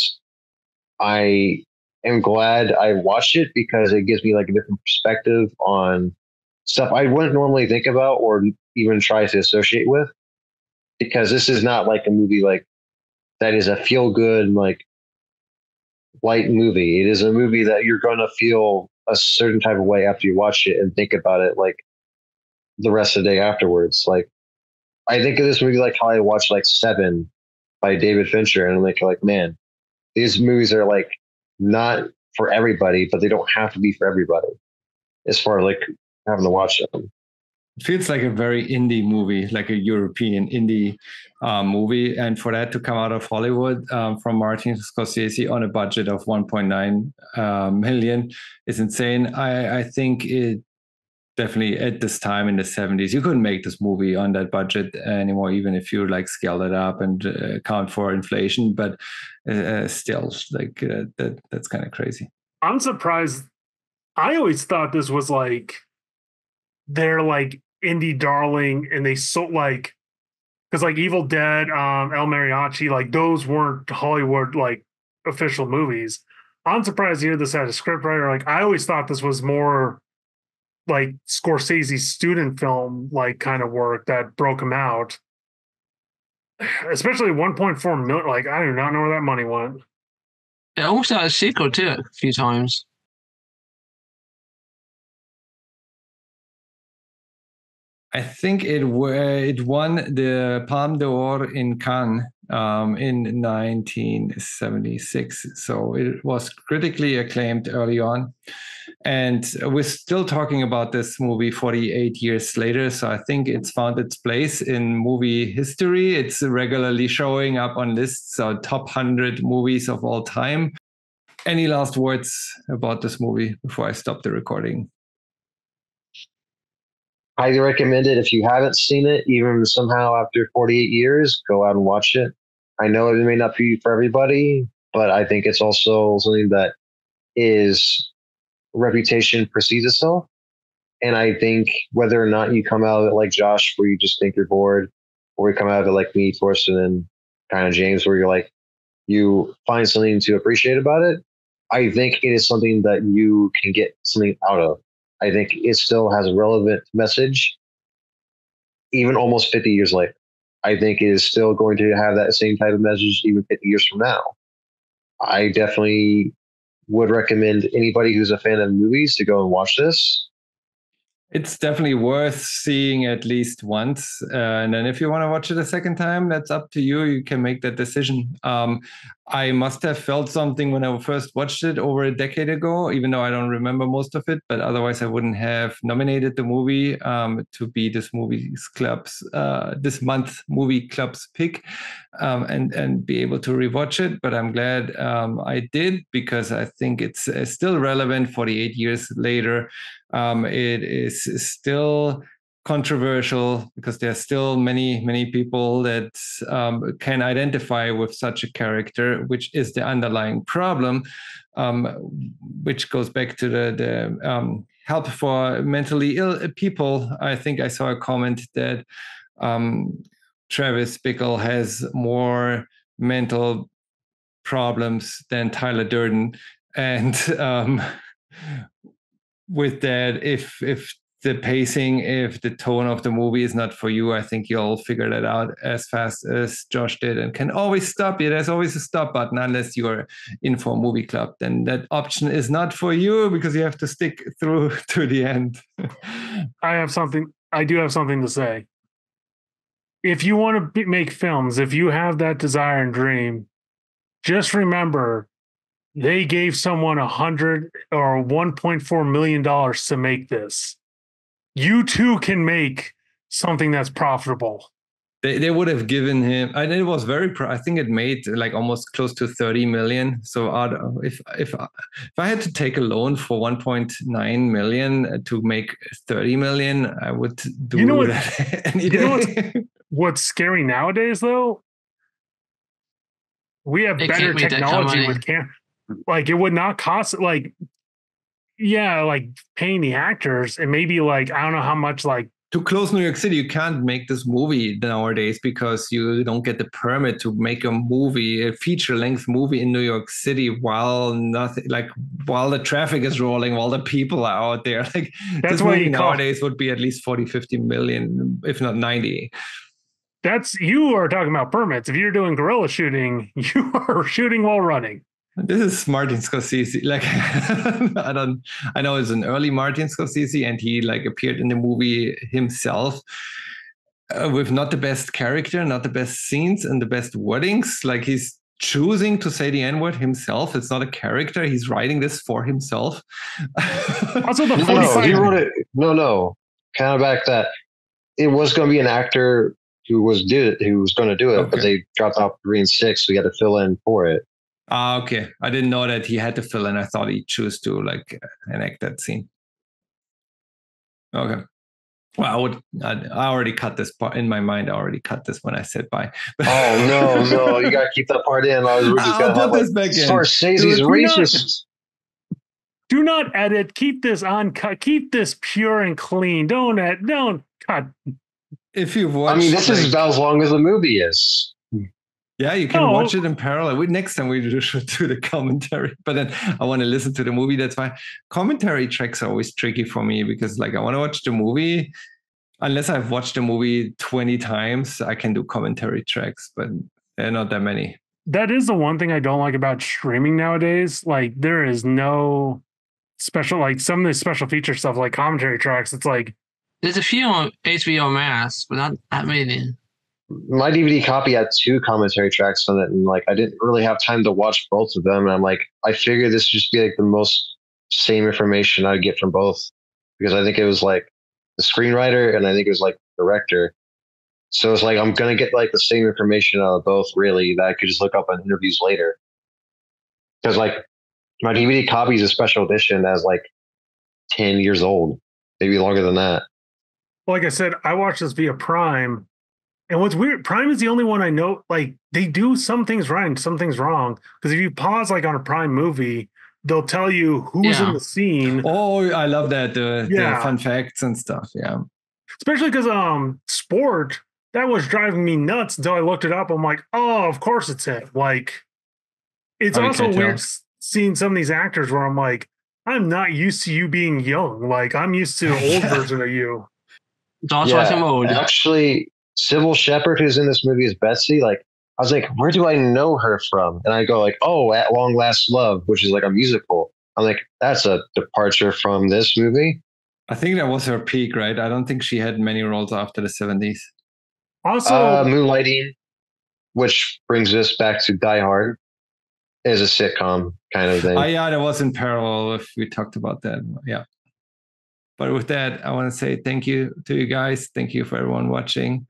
I am glad I watched it because it gives me like a different perspective on stuff I wouldn't normally think about or even try to associate with. Because this is not like a movie like that is a feel good, like light movie. It is a movie that you're going to feel a certain type of way after you watch it and think about it like the rest of the day afterwards. Like, I think of this movie like how I watched like Seven by David Fincher, and I'm like, man, these movies are like not for everybody, but they don't have to be for everybody as far as like having to watch them. It feels like a very indie movie, like a European indie movie. And for that to come out of Hollywood from Martin Scorsese on a budget of 1.9 million is insane. I think it definitely at this time in the 70s, you couldn't make this movie on that budget anymore, even if you like scaled it up and account for inflation. But still, like that's kind of crazy. I'm surprised. I always thought this was like they're like indie darling, and they so like because like Evil Dead, El Mariachi, like those weren't Hollywood like official movies. I'm surprised to hear this as a scriptwriter. Like I always thought this was more like Scorsese's student film, like kind of work that broke him out. Especially 1.4 million. Like I do not know where that money went. It almost had a sequel to it a few times. I think it won the Palme d'Or in Cannes in 1976. So it was critically acclaimed early on. And we're still talking about this movie 48 years later. So I think it's found its place in movie history. It's regularly showing up on lists of top 100 movies of all time. Any last words about this movie before I stop the recording? Highly recommend it. If you haven't seen it, even somehow after 48 years, go out and watch it. I know it may not be for everybody, but I think it's also something that is reputation precedes itself. And I think whether or not you come out of it like Josh, where you just think you're bored, or you come out of it like me, Thorsten, and kind of James, where you're like, you find something to appreciate about it. I think it is something that you can get something out of. I think it still has a relevant message, even almost 50 years later. I think it is still going to have that same type of message even 50 years from now. I definitely would recommend anybody who's a fan of movies to go and watch this. It's definitely worth seeing at least once. And then if you want to watch it a second time, that's up to you. You can make that decision. I must have felt something when I first watched it over a decade ago, even though I don't remember most of it. But otherwise, I wouldn't have nominated the movie to be this month movie club's pick and be able to rewatch it. But I'm glad I did, because I think it's still relevant 48 years later. It is still controversial because there's still many people that can identify with such a character, which is the underlying problem, which goes back to the help for mentally ill people. I think I saw a comment that Travis Bickle has more mental problems than Tyler Durden, and with that, if the pacing, if the tone of the movie is not for you, I think you'll figure that out as fast as Josh did, and can always stop you. There's always a stop button unless you're in for a movie club. Then that option is not for you because you have to stick through to the end. I do have something to say. If you want to make films, if you have that desire and dream, just remember they gave someone $100 or $1.4 million to make this. You too can make something that's profitable. They would have given him, and it was I think it made like almost close to 30 million. So if I had to take a loan for 1.9 million to make 30 million, I would do that any day. You know what's scary nowadays though? We have better technology with camera. Like it would not cost like paying the actors and maybe like I don't know how much like to close New York City, you can't make this movie nowadays because you don't get the permit to make a feature-length movie in New York City while the traffic is rolling, while the people are out there. Like that's this why movie nowadays would be at least 40-50 million, if not 90. You are talking about permits. If you're doing guerrilla shooting, you are shooting while running. This is Martin Scorsese. Like I know it's an early Martin Scorsese, and he like appeared in the movie himself with not the best character, not the best scenes, and the best wordings. Like he's choosing to say the N-word himself. It's not a character. He's writing this for himself. Also, the 45. No, he wrote it. No. Kind of back that it was going to be an actor who was going to do it, okay. But they dropped off 3 and 6, so we had to fill in for it. Okay. I didn't know that he had to fill in. I thought he'd choose to like enact that scene. Okay. Well, I already cut this part in my mind. I already cut this when I said bye. Oh no! You got to keep that part in. We're just gonna put this back in. Scorsese's racist. Do not edit. Keep this uncut. Keep this pure and clean. Don't cut. If you've watched, this is about as long as the movie is. Yeah, you can watch it in parallel. Next time we should do the commentary, but then I want to listen to the movie. That's why commentary tracks are always tricky for me because like I want to watch the movie. Unless I've watched the movie 20 times, I can do commentary tracks, but there are not that many. That is the one thing I don't like about streaming nowadays. Like there is no special, like some of the special feature stuff like commentary tracks. It's like there's a few on HBO Max, but not that many. My DVD copy had 2 commentary tracks on it, and like I didn't really have time to watch both of them. And I'm like, I figured this would just be like the most same information I'd get from both, because I think it was like the screenwriter and I think it was like the director. So it's like I'm gonna get like the same information out of both, really, that I could just look up on interviews later. Because like my DVD copy is a special edition that's like 10 years old, maybe longer than that. Like I said, I watched this via Prime. And what's weird, Prime is the only one I know, like, they do some things right and some things wrong. Because if you pause, like, on a Prime movie, they'll tell you who's in the scene. Oh, I love that. The fun facts and stuff, yeah. Especially because Sport, that was driving me nuts until I looked it up. I'm like, oh, of course it's him. Like, it's also weird seeing some of these actors where I'm like, I'm not used to you being young. Like, I'm used to old version of you. Actually, Cybill Shepherd, who's in this movie, is Betsy. Like, I was like, where do I know her from? And I go like, oh, At Long Last Love, which is like a musical. I'm like, that's a departure from this movie. I think that was her peak, right? I don't think she had many roles after the 70s. Also, Moonlighting, which brings us back to Die Hard, is a sitcom kind of thing. Oh, yeah, that was in parallel if we talked about that. Yeah. But with that, I want to say thank you to you guys. Thank you for everyone watching.